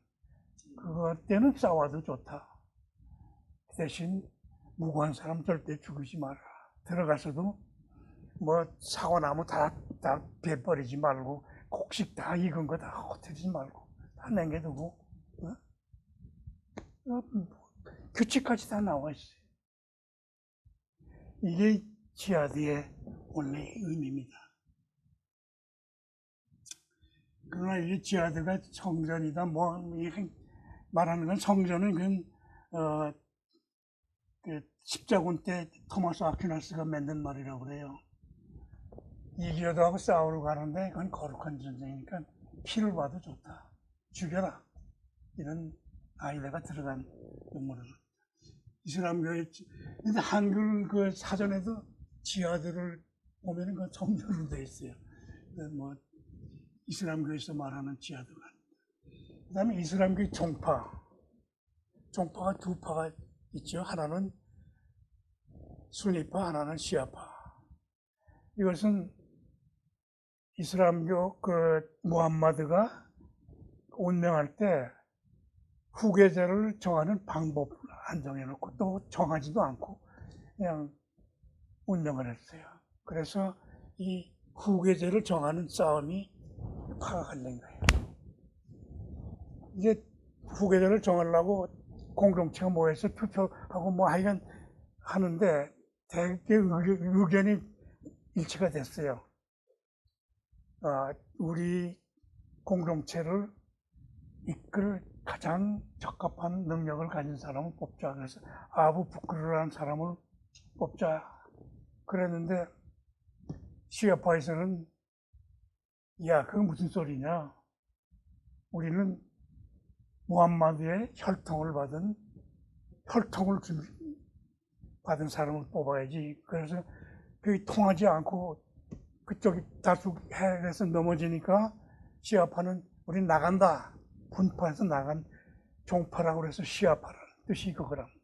A: 그것 때는 싸워도 좋다. 대신 무고한 사람 절대 죽이지 마라. 들어가서도 뭐 사과나무 다 베버리지 말고, 곡식 다 익은 거 다 흩어지지 말고, 다 남겨두고, 규칙까지 다 나와 있어요. 이게 지하드의 원래 의미입니다. 그러나 이 지하드가 성전이다, 뭐, 말하는 건 성전은 그 십자군 때 토마스 아퀴나스가 만든 말이라고 그래요. 이기려도 하고 싸우러 가는데 그건 거룩한 전쟁이니까 피를 봐도 좋다. 죽여라. 이런 아이디어가 들어간 음모를. 이슬람교의, 근데 한글 그 사전에도 지하드를 보면은 그 정렬로 되어 있어요. 뭐, 이슬람교에서 말하는 지하드가. 그 다음에 이슬람교의 종파가 두 파가 있죠. 하나는 수니파, 하나는 시아파. 이것은 이슬람교 무함마드가 운명할 때 후계자를 정하는 방법을 안 정해놓고 또 정하지도 않고 그냥 운명을 했어요. 그래서 이 후계자를 정하는 싸움이 파가 갈린 거예요. 이제 후계자를 정하려고 공동체가 모여서 투표하고 뭐 하여간 하는데 대개 의견이 일치가 됐어요. 우리 공동체를 이끌 가장 적합한 능력을 가진 사람을 뽑자. 그래서 아부 부크르라는 사람을 뽑자. 그랬는데 시아파에서는 야, 그게 무슨 소리냐. 우리는 무함마드의 혈통을 받은 사람을 뽑아야지. 그래서 그게 통하지 않고 그쪽이 다수해서 넘어지니까 시아파는 우린 나간다. 분파해서 나간 종파라고 그래서 시아파라는 뜻이 그거랍니다.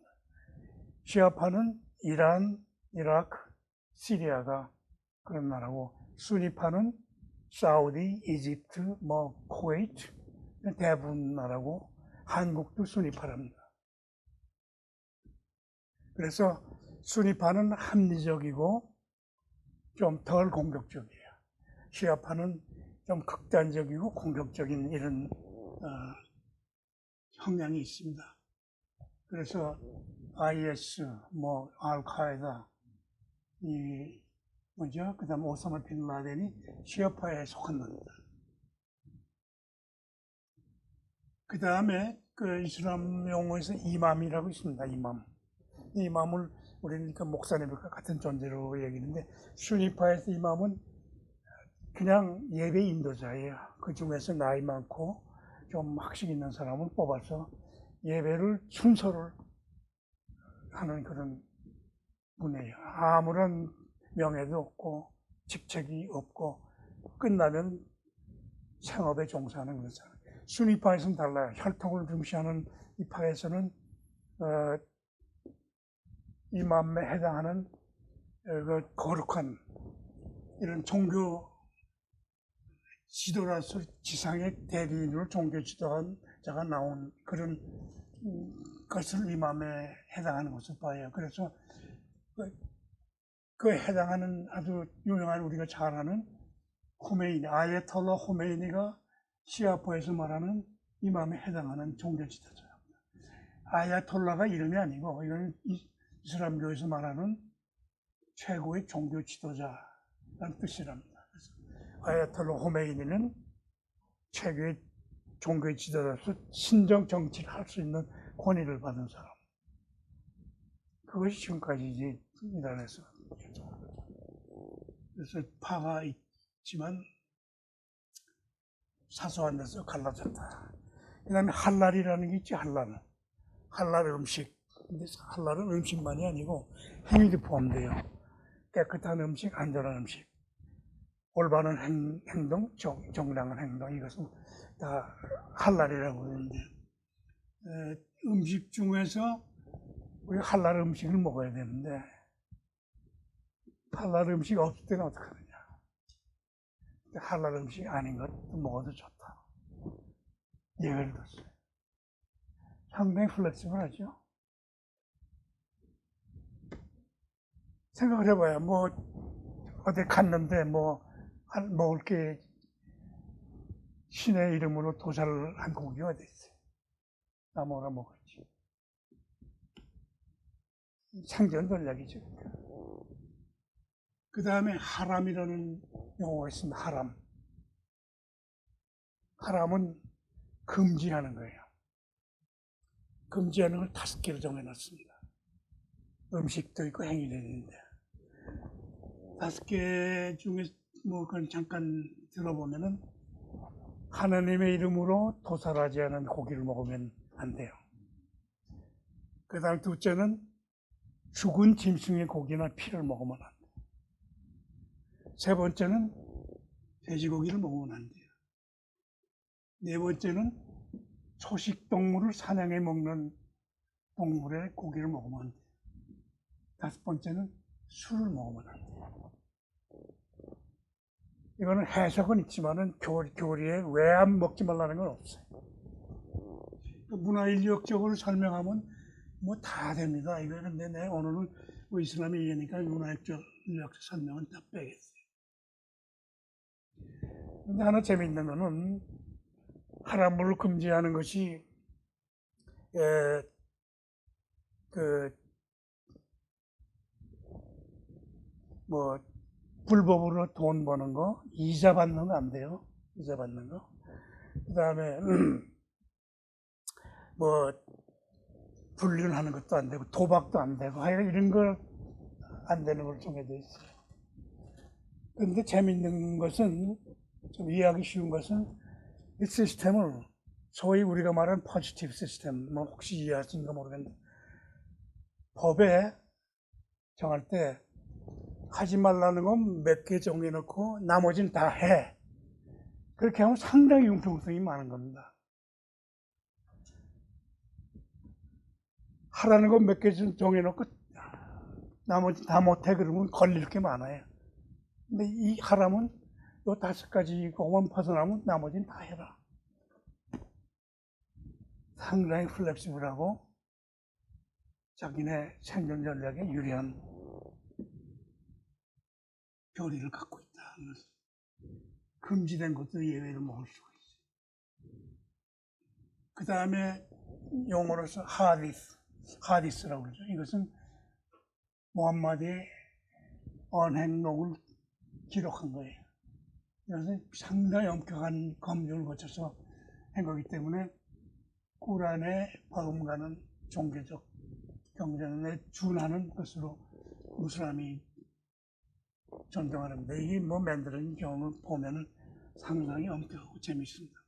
A: 시아파는 이란, 이라크, 시리아가 그런 나라고, 수니파는 사우디, 이집트, 뭐 쿠웨이트 대부분 나라고, 한국도 수니파랍니다. 그래서 수니파는 합리적이고 좀 덜 공격적이에요. 시아파는 좀 극단적이고 공격적인 이런 성향이 있습니다. 그래서 IS, 뭐 알카에다, 이 뭐죠? 그다음 오사마 빈 라덴이 시아파에 속한 놈이다. 그 다음에 그 이슬람 용어에서 이맘이라고 있습니다. 이맘. 이맘을 우리는 그 목사님과 같은 존재로 얘기하는데 순위파에서 이맘은 그냥 예배 인도자예요. 그 중에서 나이 많고 좀 학식 있는 사람을 뽑아서 예배를 순서를 하는 그런 분이에요. 아무런 명예도 없고 직책이 없고 끝나면 생업에 종사하는 그런 사람. 순위파에서는 달라요. 혈통을 중시하는 이 파에서는 이맘에 해당하는 그 거룩한 이런 종교 지도라서 지상의 대리인으로 종교 지도자가 나온 그런 것을 이맘에 해당하는 것을 봐요. 그래서 그 해당하는 아주 유명한 우리가 잘 아는 호메이니, 아예톨라 호메이니가 시아파에서 말하는 이맘에 해당하는 종교 지도자입니다. 아야톨라가 이름이 아니고 이건 이슬람교에서 말하는 최고의 종교 지도자라는 뜻이랍니다. 그래서 아야톨라 호메이니는 최고의 종교 지도자로서 신정 정치를 할 수 있는 권위를 받은 사람. 그것이 지금까지 이제 이란에서. 그래서 파가 있지만 사소한 데서 갈라졌다. 그 다음에 할랄이라는 게 있지, 할랄. 할랄 음식. 근데 할랄은 음식만이 아니고 행위도 포함돼요. 깨끗한 음식, 안전한 음식. 올바른 행동, 정당한 행동. 이것은 다 할랄이라고 하는데, 음식 중에서 우리 할랄 음식을 먹어야 되는데, 할랄 음식 없을 때는 어떻게 하느냐. 할랄 음식 아닌 것도 먹어도 좋다. 예외를 뒀어요. 상당히 플렉시블하죠. 생각을 해봐요. 뭐 어디 갔는데 뭐 먹을 게 신의 이름으로 도살을 한 고기가 어디 있어요. 아무거나 먹었지. 생존 전략이죠. 그 다음에 하람이라는 용어가 있습니다. 하람. 하람은 금지하는 거예요. 금지하는 걸 5개를 정해놨습니다. 음식도 있고 행위도 있는데 5개 중에 뭐 그건 잠깐 들어보면은 하나님의 이름으로 도살하지 않은 고기를 먹으면 안 돼요. 그 다음 둘째는 죽은 짐승의 고기나 피를 먹으면 안 돼요. 세 번째는 돼지고기를 먹으면 안 돼요. 네 번째는 초식 동물을 사냥해 먹는 동물의 고기를 먹으면 안 돼요. 5번째는 술을 먹으면 안 돼요. 이거는 해석은 있지만은 교리에 왜 안 먹지 말라는 건 없어요. 문화인력적으로 설명하면 뭐 다 됩니다. 이거 근데 내가 오늘은 뭐 이슬람이 얘기하니까 문화인력 설명은 다 빼겠어요. 근데 하나 재미있는 거는 하람을 금지하는 것이 뭐 불법으로 돈 버는 거, 이자 받는 거 안 돼요. 이자 받는 거. 그 다음에 뭐 불륜하는 것도 안 되고 도박도 안 되고 하여간 이런 걸 안 되는 걸 정해져 있어요. 그런데 재밌는 것은 좀 이해하기 쉬운 것은 이 시스템을 소위 우리가 말하는 포지티브 시스템, 뭐 혹시 이해하시는가 모르겠는데 법에 정할 때 하지 말라는 건 몇 개 정해놓고 나머지는 다 해. 그렇게 하면 상당히 융통성이 많은 겁니다. 하라는 건 몇 개 정해놓고 나머지 다 못해 그러면 걸릴 게 많아요. 근데 이 하라면 요 5가지고만 벗어나면 나머지는 다 해라. 상당히 플렉시블하고 자기네 생존 전략에 유리한 교리를 갖고 있다. 금지된 것도 예외를 먹을 수가 있어요. 그 다음에 용어로서 하디스. 하디스라고 그러죠. 이것은 무함마드의 언행록을 기록한 거예요. 이것은 상당히 엄격한 검증을 거쳐서 한 거기 때문에 꾸란에 버금가는 종교적 경전에 준하는 것으로 무슬람이 존경하는데, 이게 뭐 만들어진 경우를 보면은 상당히 엄격하고 재밌습니다.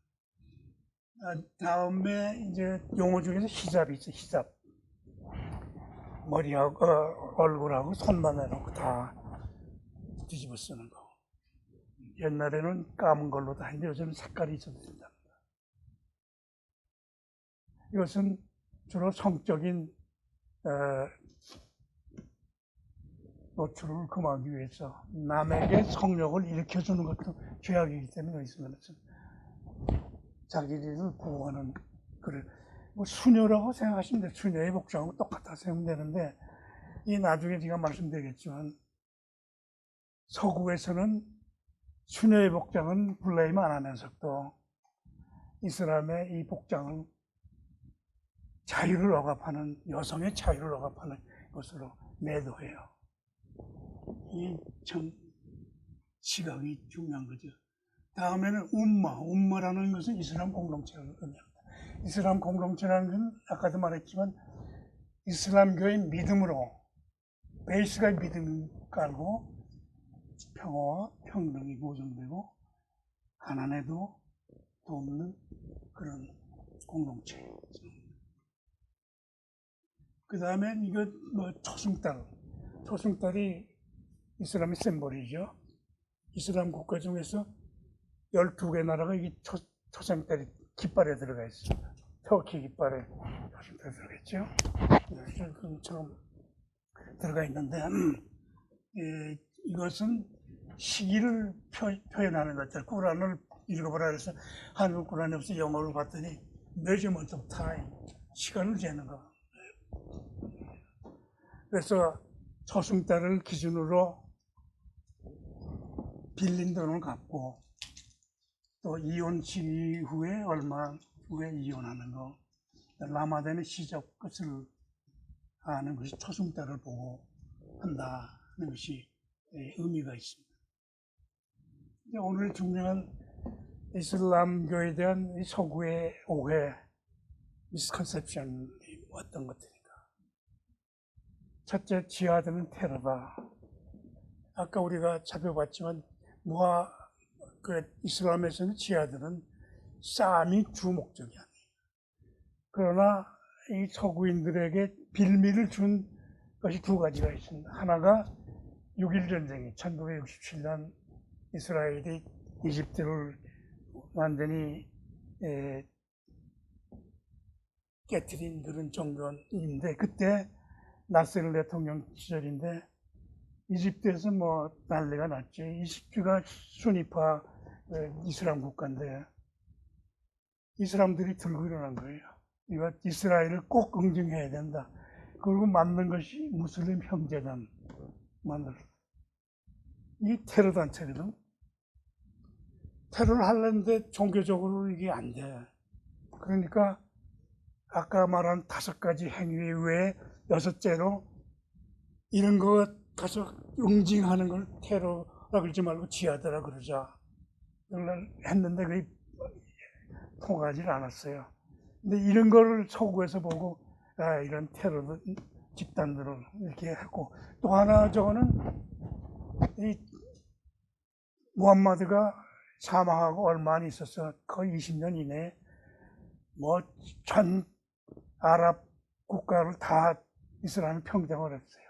A: 다음에 이제 용어 중에서 히잡이 있어. 히잡. 머리하고 얼굴하고 손만 해놓고 다 뒤집어 쓰는 거. 옛날에는 까만 걸로 다 했는데 요즘은 색깔이 있어도 된답니다. 이것은 주로 성적인 노출을 금하기 위해서 남에게 성욕을 일으켜주는 것도 죄악이기 때문에 있으면 자기를 보호하는, 그래, 뭐 수녀라고 생각하시면 돼요. 수녀의 복장하고 똑같아 생각하면 되는데, 이 나중에 제가 말씀드리겠지만 서구에서는 수녀의 복장은 블레임 안 하면서도 이슬람의 이 복장은 자유를 억압하는, 여성의 자유를 억압하는 것으로 매도해요. 이 참 시각이 중요한 거죠. 다음에는 umma라는 것은 이슬람 공동체를 의미합니다. 이슬람 공동체라는 것은 아까도 말했지만 이슬람교의 믿음으로, 베이스가 믿음 깔고 평화와 평등이 보존되고 가난에도 돕는 그런 공동체. 그 다음에 이거 뭐 초승달이 이슬람의 심볼이죠. 이슬람 국가 중에서 12개 나라가 이 초승달이 깃발에 들어가 있습니다. 터키 깃발에 초승달이 들어가 있죠. 처럼 들어가 있는데, 이것은 시기를 표현하는 것들. 꾸란을 읽어보라 그래서 한국 꾸란이 없어 영어로 봤더니 measurement of time, 시간을 재는 거. 그래서 초승달을 기준으로 빌린 돈을 갚고 또 이혼 시기 후에 얼마 후에 이혼하는 거, 라마단의 시작 끝을 아는 것이 초승달을 보고 한다는 것이 의미가 있습니다. 오늘 중요한 이슬람교에 대한 이 서구의 오해, 미스컨셉션이 어떤 것들인가. 첫째, 지하드는 테러다. 아까 우리가 살펴봤지만 이슬람에서는 지하드는 싸움이 주 목적이 아니에요. 그러나 이 서구인들에게 빌미를 준 것이 두 가지가 있습니다. 하나가 6.1 전쟁이 1967년 이스라엘이 이집트를 완전히 깨트린 그런 정권인데, 그때 나세르 대통령 시절인데 이집트에서 뭐 난리가 났지. 이집트가 순위파 이슬람 국가인데 이 사람들이 들고 일어난 거예요. 이거 이스라엘을 꼭 응징해야 된다. 그리고 만든 것이 무슬림 형제단 만들었어요. 이 테러 단체거든. 테러를 하려는데 종교적으로 이게 안 돼. 그러니까 아까 말한 5가지 행위 외에 6째로 이런 거 가서 응징하는 걸 테러라 그러지 말고 지하드라 그러자. 그걸 했는데 그게 통하지 않았어요. 근데 이런 거를 서구에서 보고 이런 테러 집단들을 이렇게 했고, 또 하나 저거는 이 무함마드가 사망하고 얼마 안 있어서 거의 20년 이내에 뭐 전 아랍 국가를 다 이스라엘이 평정을 했어요.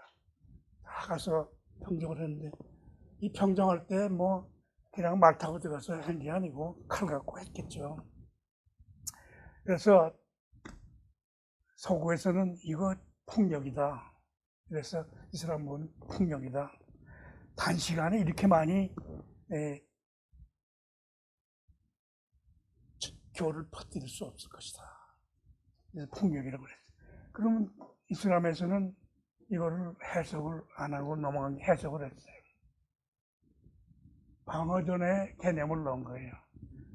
A: 다 가서 평정을 했는데 이 평정할 때 뭐 그냥 말 타고 들어가서 한 게 아니고 칼 갖고 했겠죠. 그래서 서구에서는 이거 폭력이다. 그래서 이슬람은 폭력이다. 단시간에 이렇게 많이 교를 퍼뜨릴 수 없을 것이다. 그래서 폭력이라고 그랬어요. 그러면 이슬람에서는 이거를 해석을 안 하고 넘어간 해석을 했어요. 방어전에 개념을 넣은 거예요.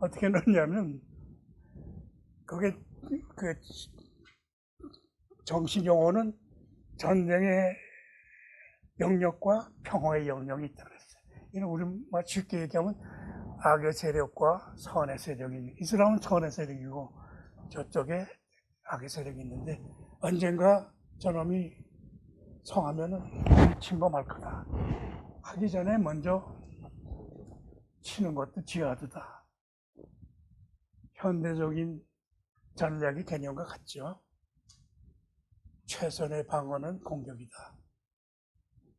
A: 어떻게 넣냐면 그게 정식 용어는 전쟁의 영역과 평화의 영역이 있다 그랬어요. 이는 우리 뭐 쉽게 얘기하면 악의 세력과 선의 세력이, 이슬람은 선의 세력이고 저쪽에 악의 세력이 있는데, 언젠가 저놈이 성하면은 침범할 거다 하기 전에 먼저 치는 것도 지하드다. 현대적인 전략의 개념과 같죠. 최선의 방어는 공격이다.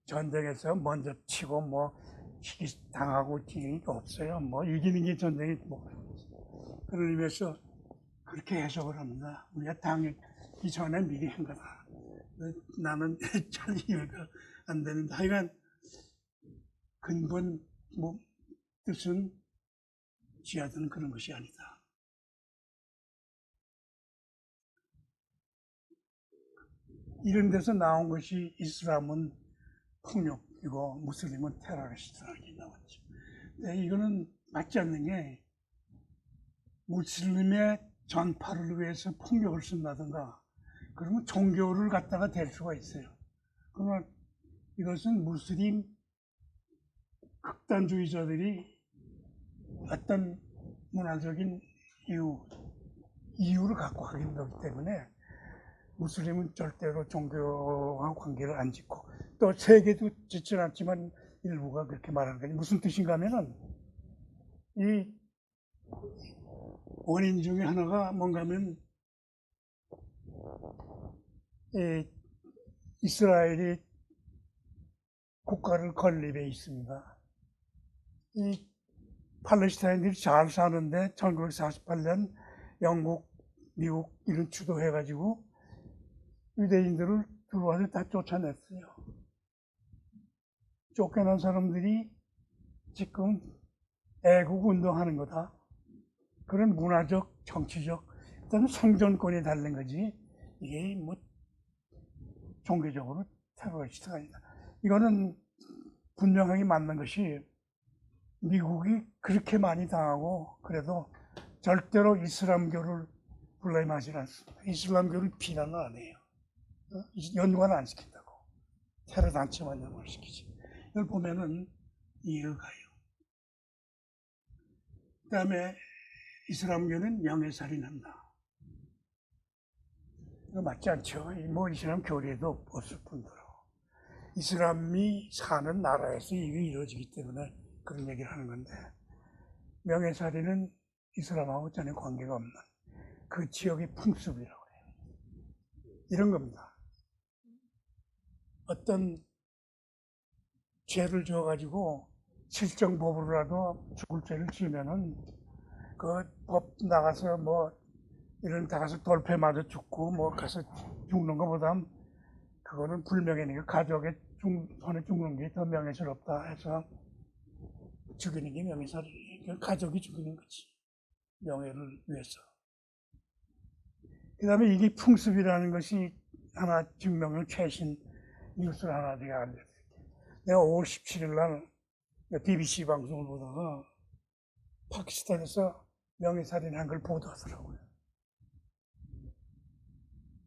A: 전쟁에서 먼저 치고 뭐 당하고 이기는 게 없어요. 뭐 이기는 게 전쟁이 뭐 그런 의미에서 그렇게 해석을 합니다. 우리가 당하기 전에 미리 한 거다. 나는 잘 이해가 안 되는데, 하여간 근본 뭐 뜻은 지하드는 그런 것이 아니다. 이런 데서 나온 것이 이슬람은 폭력이고 무슬림은 테러리스트라고 나왔죠. 근데 이거는 맞지 않는 게, 무슬림의 전파를 위해서 폭력을 쓴다든가 그러면 종교를 갖다가 댈 수가 있어요. 그러나 이것은 무슬림 극단주의자들이 어떤 문화적인 이유를 갖고 하는 거기 때문에 무슬림은 절대로 종교와 관계를 안 짓고, 또 세계도 짓지는 않지만 일부가 그렇게 말하는 거지. 무슨 뜻인가 하면은, 이 원인 중에 하나가 뭔가 하면, 이스라엘이 국가를 건립해 있습니다. 이 팔레스타인들이 잘 사는데 1948년 영국, 미국 이런 주도해가지고 유대인들을 들어와서 다 쫓아냈어요. 쫓겨난 사람들이 지금 애국 운동하는 거다. 그런 문화적, 정치적, 그다음에 생존권이 다른 거지. 이게 뭐 종교적으로 테러리스트가 아니다. 이거는 분명하게 맞는 것이, 미국이 그렇게 많이 당하고 그래도 절대로 이슬람교를 블레임하지 않습니다. 이슬람교를 비난을 안 해요. 연관 안 시킨다고. 테러 단체만 연관시키지. 이걸 보면은 이해가 가요. 그 다음에 이슬람교는 명예살인한다. 이거 맞지 않죠? 뭐 이슬람 교리에도 없을 뿐더러 이슬람이 사는 나라에서 이게 이루어지기 때문에 그런 얘기를 하는 건데, 명예살인은 이슬람하고 전혀 관계가 없는 그 지역의 풍습이라고 해요. 이런 겁니다. 어떤 죄를 지어가지고 실정법으로라도 죽을 죄를 지으면은 그 법 나가서 뭐 이런 데 가서 돌패 맞아 죽고 뭐 가서 죽는 것보다 그거는 불명예니까 가족의 손에 죽는 게 더 명예스럽다 해서 죽이는 게 명예살인이에요. 가족이 죽이는 거지, 명예를 위해서. 그 다음에 이게 풍습이라는 것이 하나 증명을, 최신 뉴스를 하나 제가 알려드릴게요. 내가 5월 17일 날 BBC 방송을 보다가 파키스탄에서 명예살인한 걸 보도하더라고요.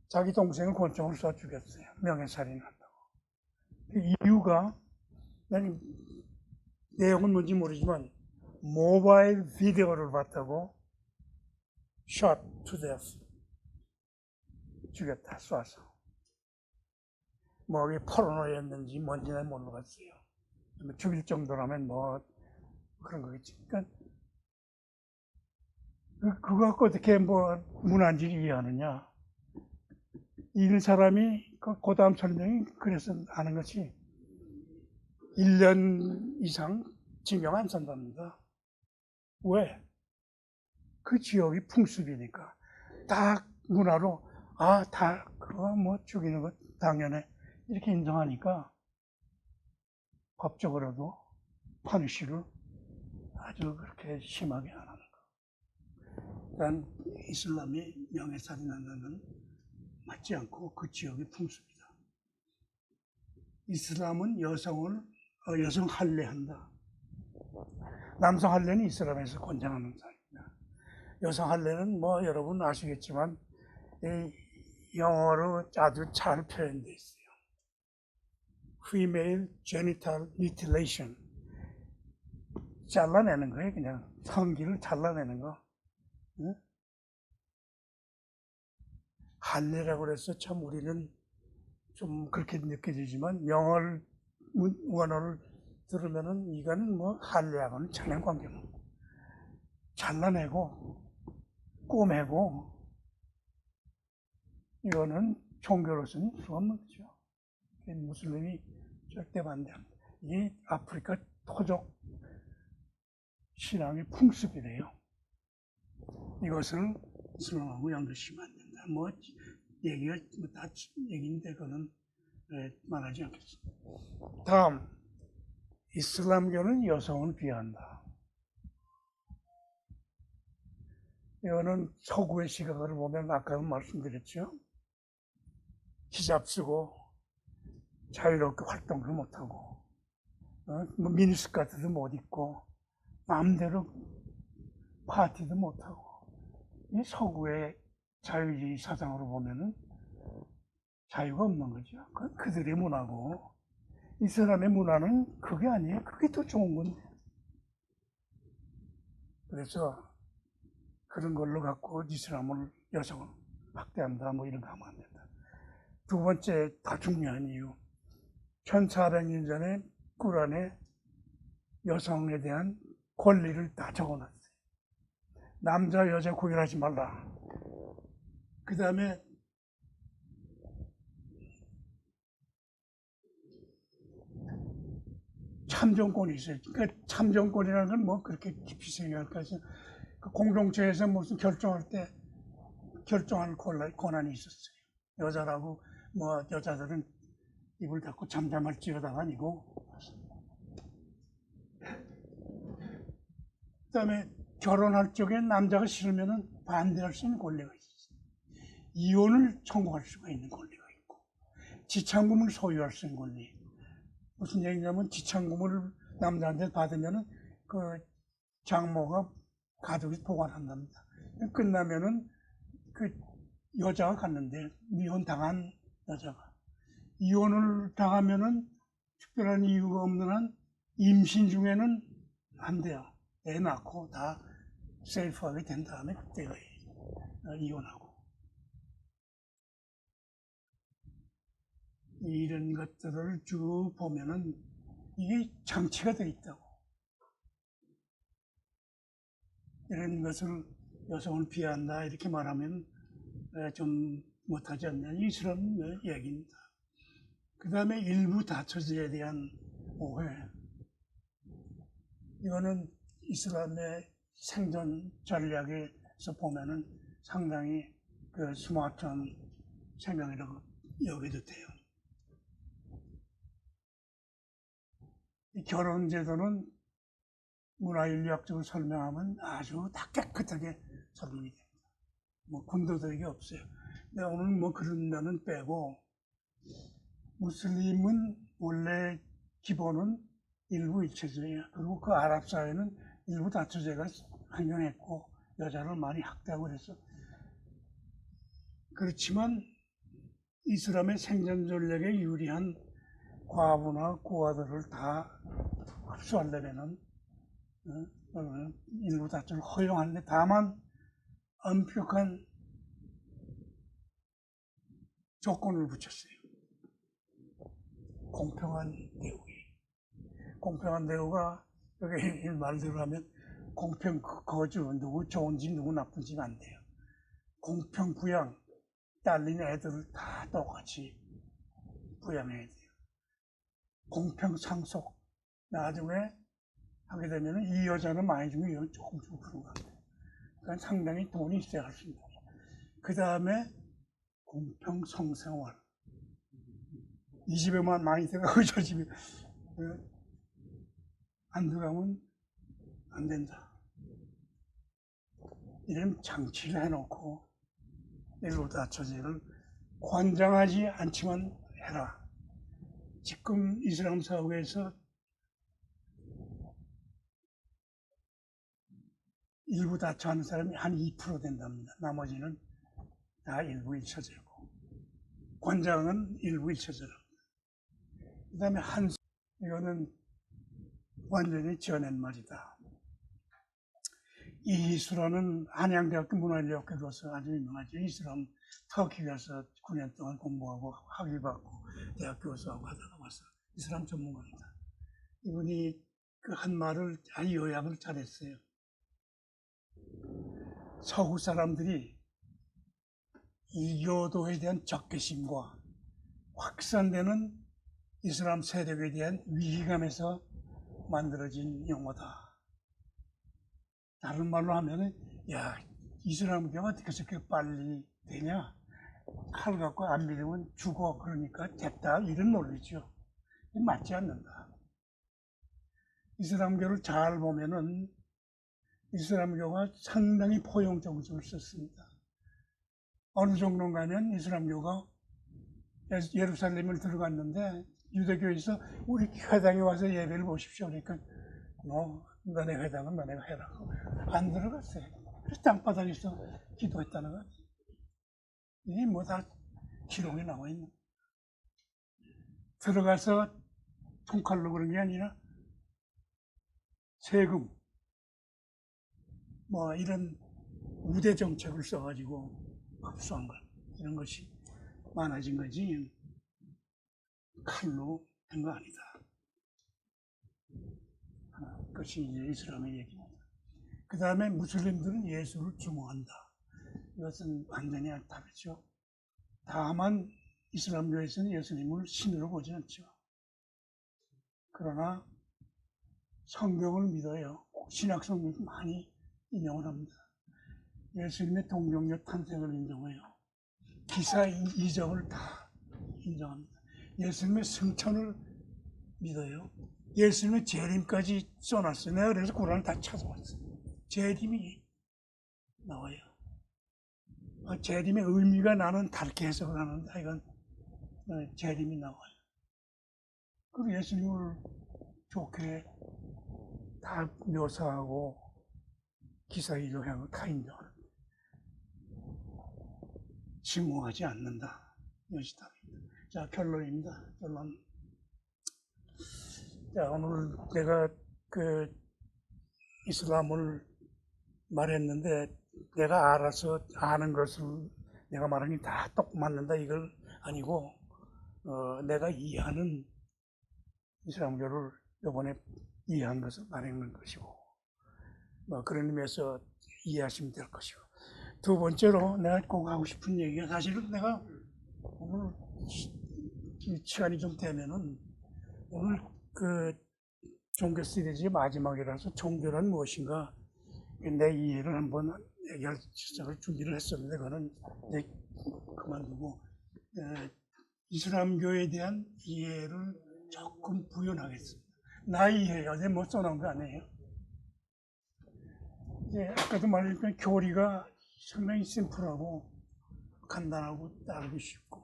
A: 자기 동생을 권총으로 쏴 죽였어요. 명예살인한다고. 그 이유가, 난 내용은 뭔지 모르지만 모바일 비디오를 봤다고, shot to death, 죽였다, 쏴서. 뭐 이게 포르노였는지 뭔지는 모르겠어요. 죽일 정도라면 뭐 그런 거겠지. 그러니까 그거 갖고 어떻게 뭐 문화인지를 이해하느냐. 이 사람이 그 다음 설명이 그래서 하는 것이 1년 이상 징역 안 산답니다. 왜? 그 지역이 풍습이니까. 딱 문화로, 아, 다 그거 뭐 죽이는 것 당연해, 이렇게 인정하니까 법적으로도 파니시를 아주 그렇게 심하게 안 하는 거. 그러니까 이슬람이 명예살인하는 건 맞지 않고 그 지역의 풍습이다. 이슬람은 여성 할례한다. 남성 할례는 이슬람에서 권장하는 사입니다. 여성 할례는 뭐 여러분 아시겠지만 영어로 아주 잘 표현되어 있어요. Female genital mutilation. 잘라내는 거예요, 그냥. 성기를 잘라내는 거. 응? 할례라고 그래서 참 우리는 좀 그렇게 느껴지지만 원어를 들으면은 이거는 뭐 할례하고는 전혀 관계없고 잘라내고 꼬매고 이거는 종교로서는 수가 없는 거죠. 무슬림이 절대 반대합니다. 이게 아프리카 토족 신앙의 풍습이래요. 이것을 이슬람하고 연결시키면 안 된다. 뭐 얘기가 다 얘기인데 그거는 말하지 않겠습니다. 다음, 이슬람교는 여성을 비하한다. 이거는 서구의 시각을 보면 아까도 말씀드렸죠. 히잡 쓰고 자유롭게 활동을 못하고 뭐 미니스커트도 못 입고 마음대로 파티도 못하고 이 서구의 자유주의 사상으로 보면은 자유가 없는 거죠. 그들의 문화고 이 사람의 문화는 그게 아니에요. 그게 더 좋은 건데. 그래서 그런 걸로 갖고 이슬람을 여성을 학대한다 뭐 이런 거 하면 안 된다. 두 번째 더 중요한 이유 1400년 전에 꾸란에 여성에 대한 권리를 다 적어놨어요. 남자 여자 구별하지 말라. 그 다음에 참정권이 있어요. 그러니까 참정권이라는 건 뭐 그렇게 깊이 생각할까 해서 그 공동체에서 무슨 결정할 때 결정할 권한이 있었어요. 여자라고 뭐 여자들은 입을 닫고 잠잠할지어다가 아니고 그다음에 결혼할 적에 남자가 싫으면은 반대할 수 있는 권리가 있었어요. 이혼을 청구할 수가 있는 권리가 있고 지참금을 소유할 수 있는 권리. 무슨 얘기냐면 지참금을 남자한테 받으면은 그 장모가 가족이 보관한답니다. 끝나면은 그 여자가 갔는데 이혼 당한 여자가 이혼을 당하면은 특별한 이유가 없는 한 임신 중에는 안 돼요. 애 낳고 다 세이프하게 된 다음에 그때가 이혼하고 이런 것들을 쭉 보면은 이게 장치가 돼 있다고. 이런 것을 여성을 비한다 이렇게 말하면 좀 못하지 않냐 이런 얘기입니다. 그 다음에 일부 다처제에 대한 오해. 이거는 이슬람의 생존 전략에서 보면은 상당히 그 스마트한 생각이라고 여겨도 돼요. 이 결혼 제도는 문화인류학적으로 설명하면 아주 다 깨끗하게 설명이 됩니다. 뭐 군도덕이 없어요. 근데 오늘 뭐 그런 면은 빼고 무슬림은 원래 기본은 일부 일체제예요. 그리고 그 아랍 사회는 일부 다처제가 행정했고 여자를 많이 학대하고 그래서 그렇지만 이슬람의 생존 전략에 유리한 과부나 고아들을 다 흡수하려면은 일부 다처를 허용하는데 다만 엄격한 조건을 붙였어요. 공평한 대우에. 공평한 대우가 여기 말대로 하면 공평 거주 누구 좋은 집 누구 나쁜 집 안 돼요. 공평 부양 딸린 애들을 다 똑같이 부양해야 돼요. 공평 상속 나중에 하게 되면 이 여자는 많이 주면 이 여자는 조금 주고 그런 것 같아요. 그러니까 상당히 돈이 있어야 할 수 있는 거죠. 그 다음에 공평 성생활 이 집에만 많이 들어가고 저 집에 안 들어가면 안 된다. 이런 장치를 해놓고 일부 다처제를 관장하지 않지만 해라. 지금 이슬람 사회에서 일부 다처하는 사람이 한 2% 된답니다. 나머지는 다 일부 일처제고. 관장은 일부 일체절합니다. 그 다음에 한수, 이거는 완전히 지어낸 말이다. 이희수라는 한양대학교 문화인력교 교수 아주 유명하죠. 이 사람 터키 가서 9년 동안 공부하고 학위 받고 대학 교수하고 하다가 와서 이 사람 전문가입니다. 이분이 그 한 말을 아주 요약을 잘했어요. 서구 사람들이 이교도에 대한 적개심과 확산되는 이슬람 세력에 대한 위기감에서 만들어진 용어다. 다른 말로 하면은, 야, 이슬람교가 어떻게 저렇게 빨리 되냐? 칼 갖고 안 믿으면 죽어. 그러니까 됐다. 이런 논리죠. 맞지 않는다. 이슬람교를 잘 보면은 이슬람교가 상당히 포용 정책을 썼습니다. 어느 정도인가면 이슬람교가 예루살렘을 들어갔는데 유대교에서 우리 회당에 와서 예배를 보십시오. 그러니까 너네 회당은 너네가 해라. 안 들어갔어요. 그래서 땅바닥에서 기도했다는 거지. 이게 뭐 다 기록에 나와 있는. 들어가서 총칼로 그런 게 아니라 세금, 뭐 이런 우대 정책을 써가지고 흡수한 것, 이런 것이 많아진 거지 칼로 한 거 아니다. 그것이 이제 이슬람의 얘기입니다. 그 다음에 무슬림들은 예수를 추모한다. 이것은 완전히 다르죠. 다만 이슬람교에서는 예수님을 신으로 보지 않죠. 그러나 성경을 믿어요. 신약 성경을 많이 인용을 합니다. 예수님의 동정녀 탄생을 인정해요. 기사 이적을 다 인정합니다. 예수님의 승천을 믿어요. 예수님의 재림까지 써놨어요. 내가 그래서 구란을 다 찾아봤어요. 재림이 나와요. 재림의 의미가 나는 다르게 해석을 하는데 이건 재림이 나와요. 그리고 예수님을 좋게 다 묘사하고 기사 이적하고 다 인정합니다. 증오하지 않는다. 이것이 답입니다. 자, 결론입니다. 결론. 자, 오늘 내가 그 이슬람을 말했는데 내가 알아서 아는 것을 내가 말하니 다 똑 맞는다 이걸 아니고 내가 이해하는 이슬람교를 이번에 이해한 것을 말하는 것이고 뭐 그런 의미에서 이해하시면 될 것이고 두 번째로 내가 꼭 하고 싶은 얘기가 사실은 내가 오늘 시간이 좀 되면은 오늘 그 종교 시리즈의 마지막이라서 종교란 무엇인가 내 이해를 한번 얘기할 시작을 준비를 했었는데 그거는 이제 그만두고 이슬람교에 대한 이해를 조금 부연하겠습니다. 나 이해가 내 못 써놓은 거 아니에요. 이제 아까도 말했지만 교리가 상당히 심플하고 간단하고 따르기 쉽고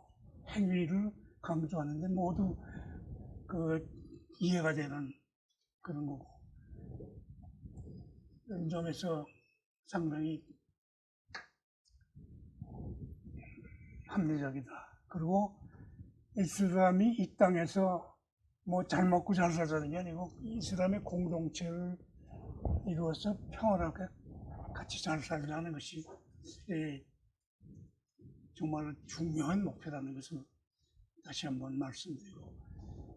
A: 행위를 강조하는데 모두 그 이해가 되는 그런 거고 이런 점에서 상당히 합리적이다. 그리고 이슬람이 이 땅에서 뭐 잘 먹고 잘 살자는 게 아니고 이슬람의 공동체를 이루어서 평화롭게 같이 잘 살자는 것이 정말 중요한 목표라는 것을 다시 한번 말씀드리고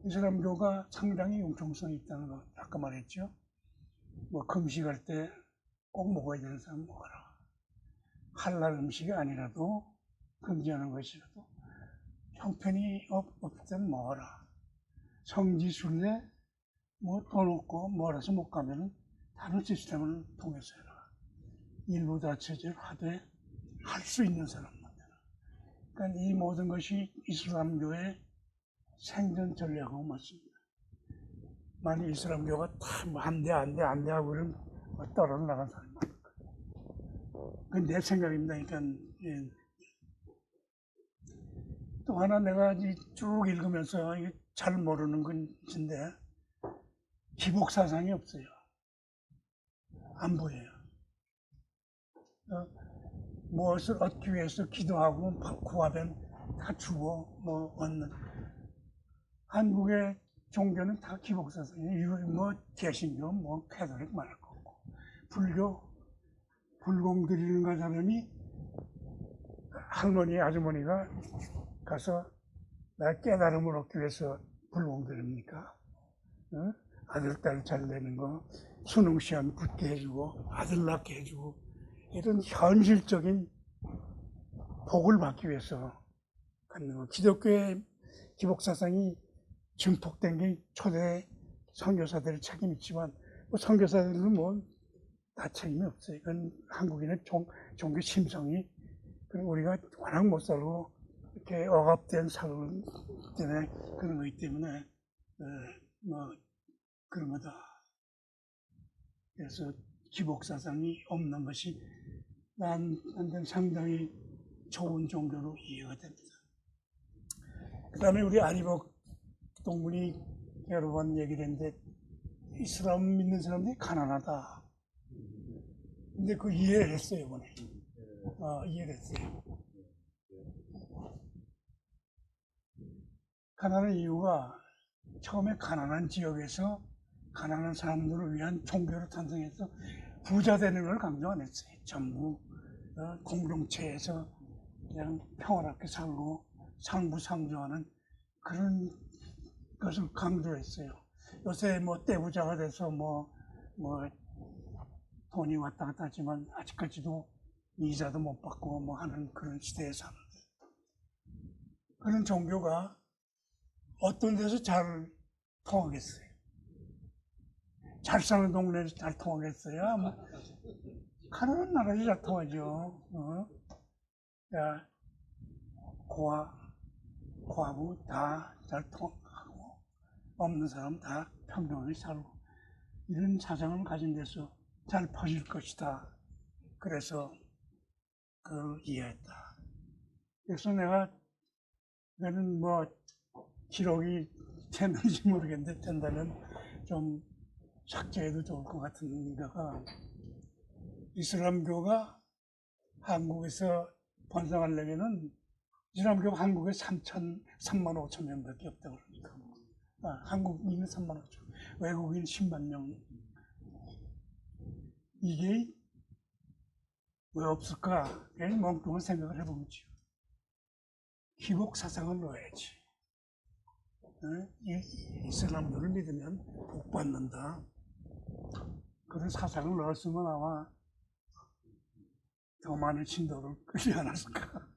A: 이슬람교가 상당히 융통성이 있다는 거 아까 말했죠. 뭐 금식할 때 꼭 먹어야 되는 사람 먹어라. 할랄 음식이 아니라도 금지하는 것이라도 형편이 없을 때 먹어라. 성지순례 뭐 돈 없고 멀어서 못 가면은 다른 시스템을 통해서 해라. 일부 다처제를 하되 할 수 있는 사람만 해라. 그러니까 이 모든 것이 이슬람교의 생존 전략하고 맞습니다. 만약 이슬람교가 다 안 돼 하고 그러면 떨어져 나간 사람이 많을 거예요. 그건 내 생각입니다. 그러니까 또 하나 내가 쭉 읽으면서 잘 모르는 건데 기복 사상이 없어요. 안 보여요. 무엇을 얻기 위해서 기도하고 구하면 다 죽어. 뭐 얻는 한국의 종교는 다 기복사상이에요. 뭐 개신교, 뭐 캐톨릭 말할 거고 불교 불공 드리는 가 사람이 할머니 아주머니가 가서 나 깨달음을 얻기 위해서 불공 드립니까? 어? 아들 딸 잘 되는 거 수능 시험 붙게 해주고 아들 낳게 해주고 이런 현실적인 복을 받기 위해서 갖는 거. 기독교의 기복사상이 증폭된 게 초대 선교사들의 책임이 있지만 뭐 선교사들은 뭐 다 책임이 없어요. 이건 한국인의 종교 심성이 그리고 우리가 워낙 못 살고 이렇게 억압된 삶 때문에 그런 거기 때문에 뭐 그런 거다. 그래서 기복사상이 없는 것이 나한테는 상당히 좋은 종교로 이해가 됩니다. 그 다음에 우리 안희복 동문이 여러 번 얘기를 했는데 이슬람 믿는 사람들이 가난하다. 근데 그 이해를 했어요, 이번에. 이해를 했어요. 가난한 이유가 처음에 가난한 지역에서 가난한 사람들을 위한 종교로 탄생해서 부자 되는 걸 강조 안 했어요. 전부 공동체에서 그냥 평화롭게 살고 상부상조하는 그런 것을 강조했어요. 요새 뭐 떼부자가 돼서 뭐 돈이 왔다 갔다 하지만 아직까지도 이자도 못 받고 뭐 하는 그런 시대에 사는데 그런 종교가 어떤 데서 잘 통하겠어요? 잘 사는 동네에서 잘 통하겠어요? 뭐 가난한 나라에서 잘 통하죠. 야, 고하고 다 잘 통하고 없는 사람 다 평등하게 살고 이런 사상을 가진 데서 잘 퍼질 것이다. 그래서 그걸 이해했다. 그래서 나는 뭐 기록이 됐는지 모르겠는데 된다면 좀 삭제해도 좋을 것 같은 데가 이슬람교가 한국에서 번성하려면은 이슬람교가 한국에 3만 5천 명밖에 없다고 그러니까 한국인은 3만 5천 외국인 10만 명 이게 왜 없을까? 그냥 멍뚱한 생각을 해보죠. 기복 사상을 넣어야지. 이슬람교를 믿으면 복 받는다. 그런 사상을 넣었으면 아마 더 많은 신도를 끌지 않았을까.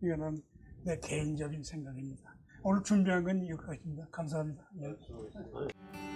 A: 이거는 내 개인적인 생각입니다. 오늘 준비한 건 여기까지입니다. 감사합니다. 예.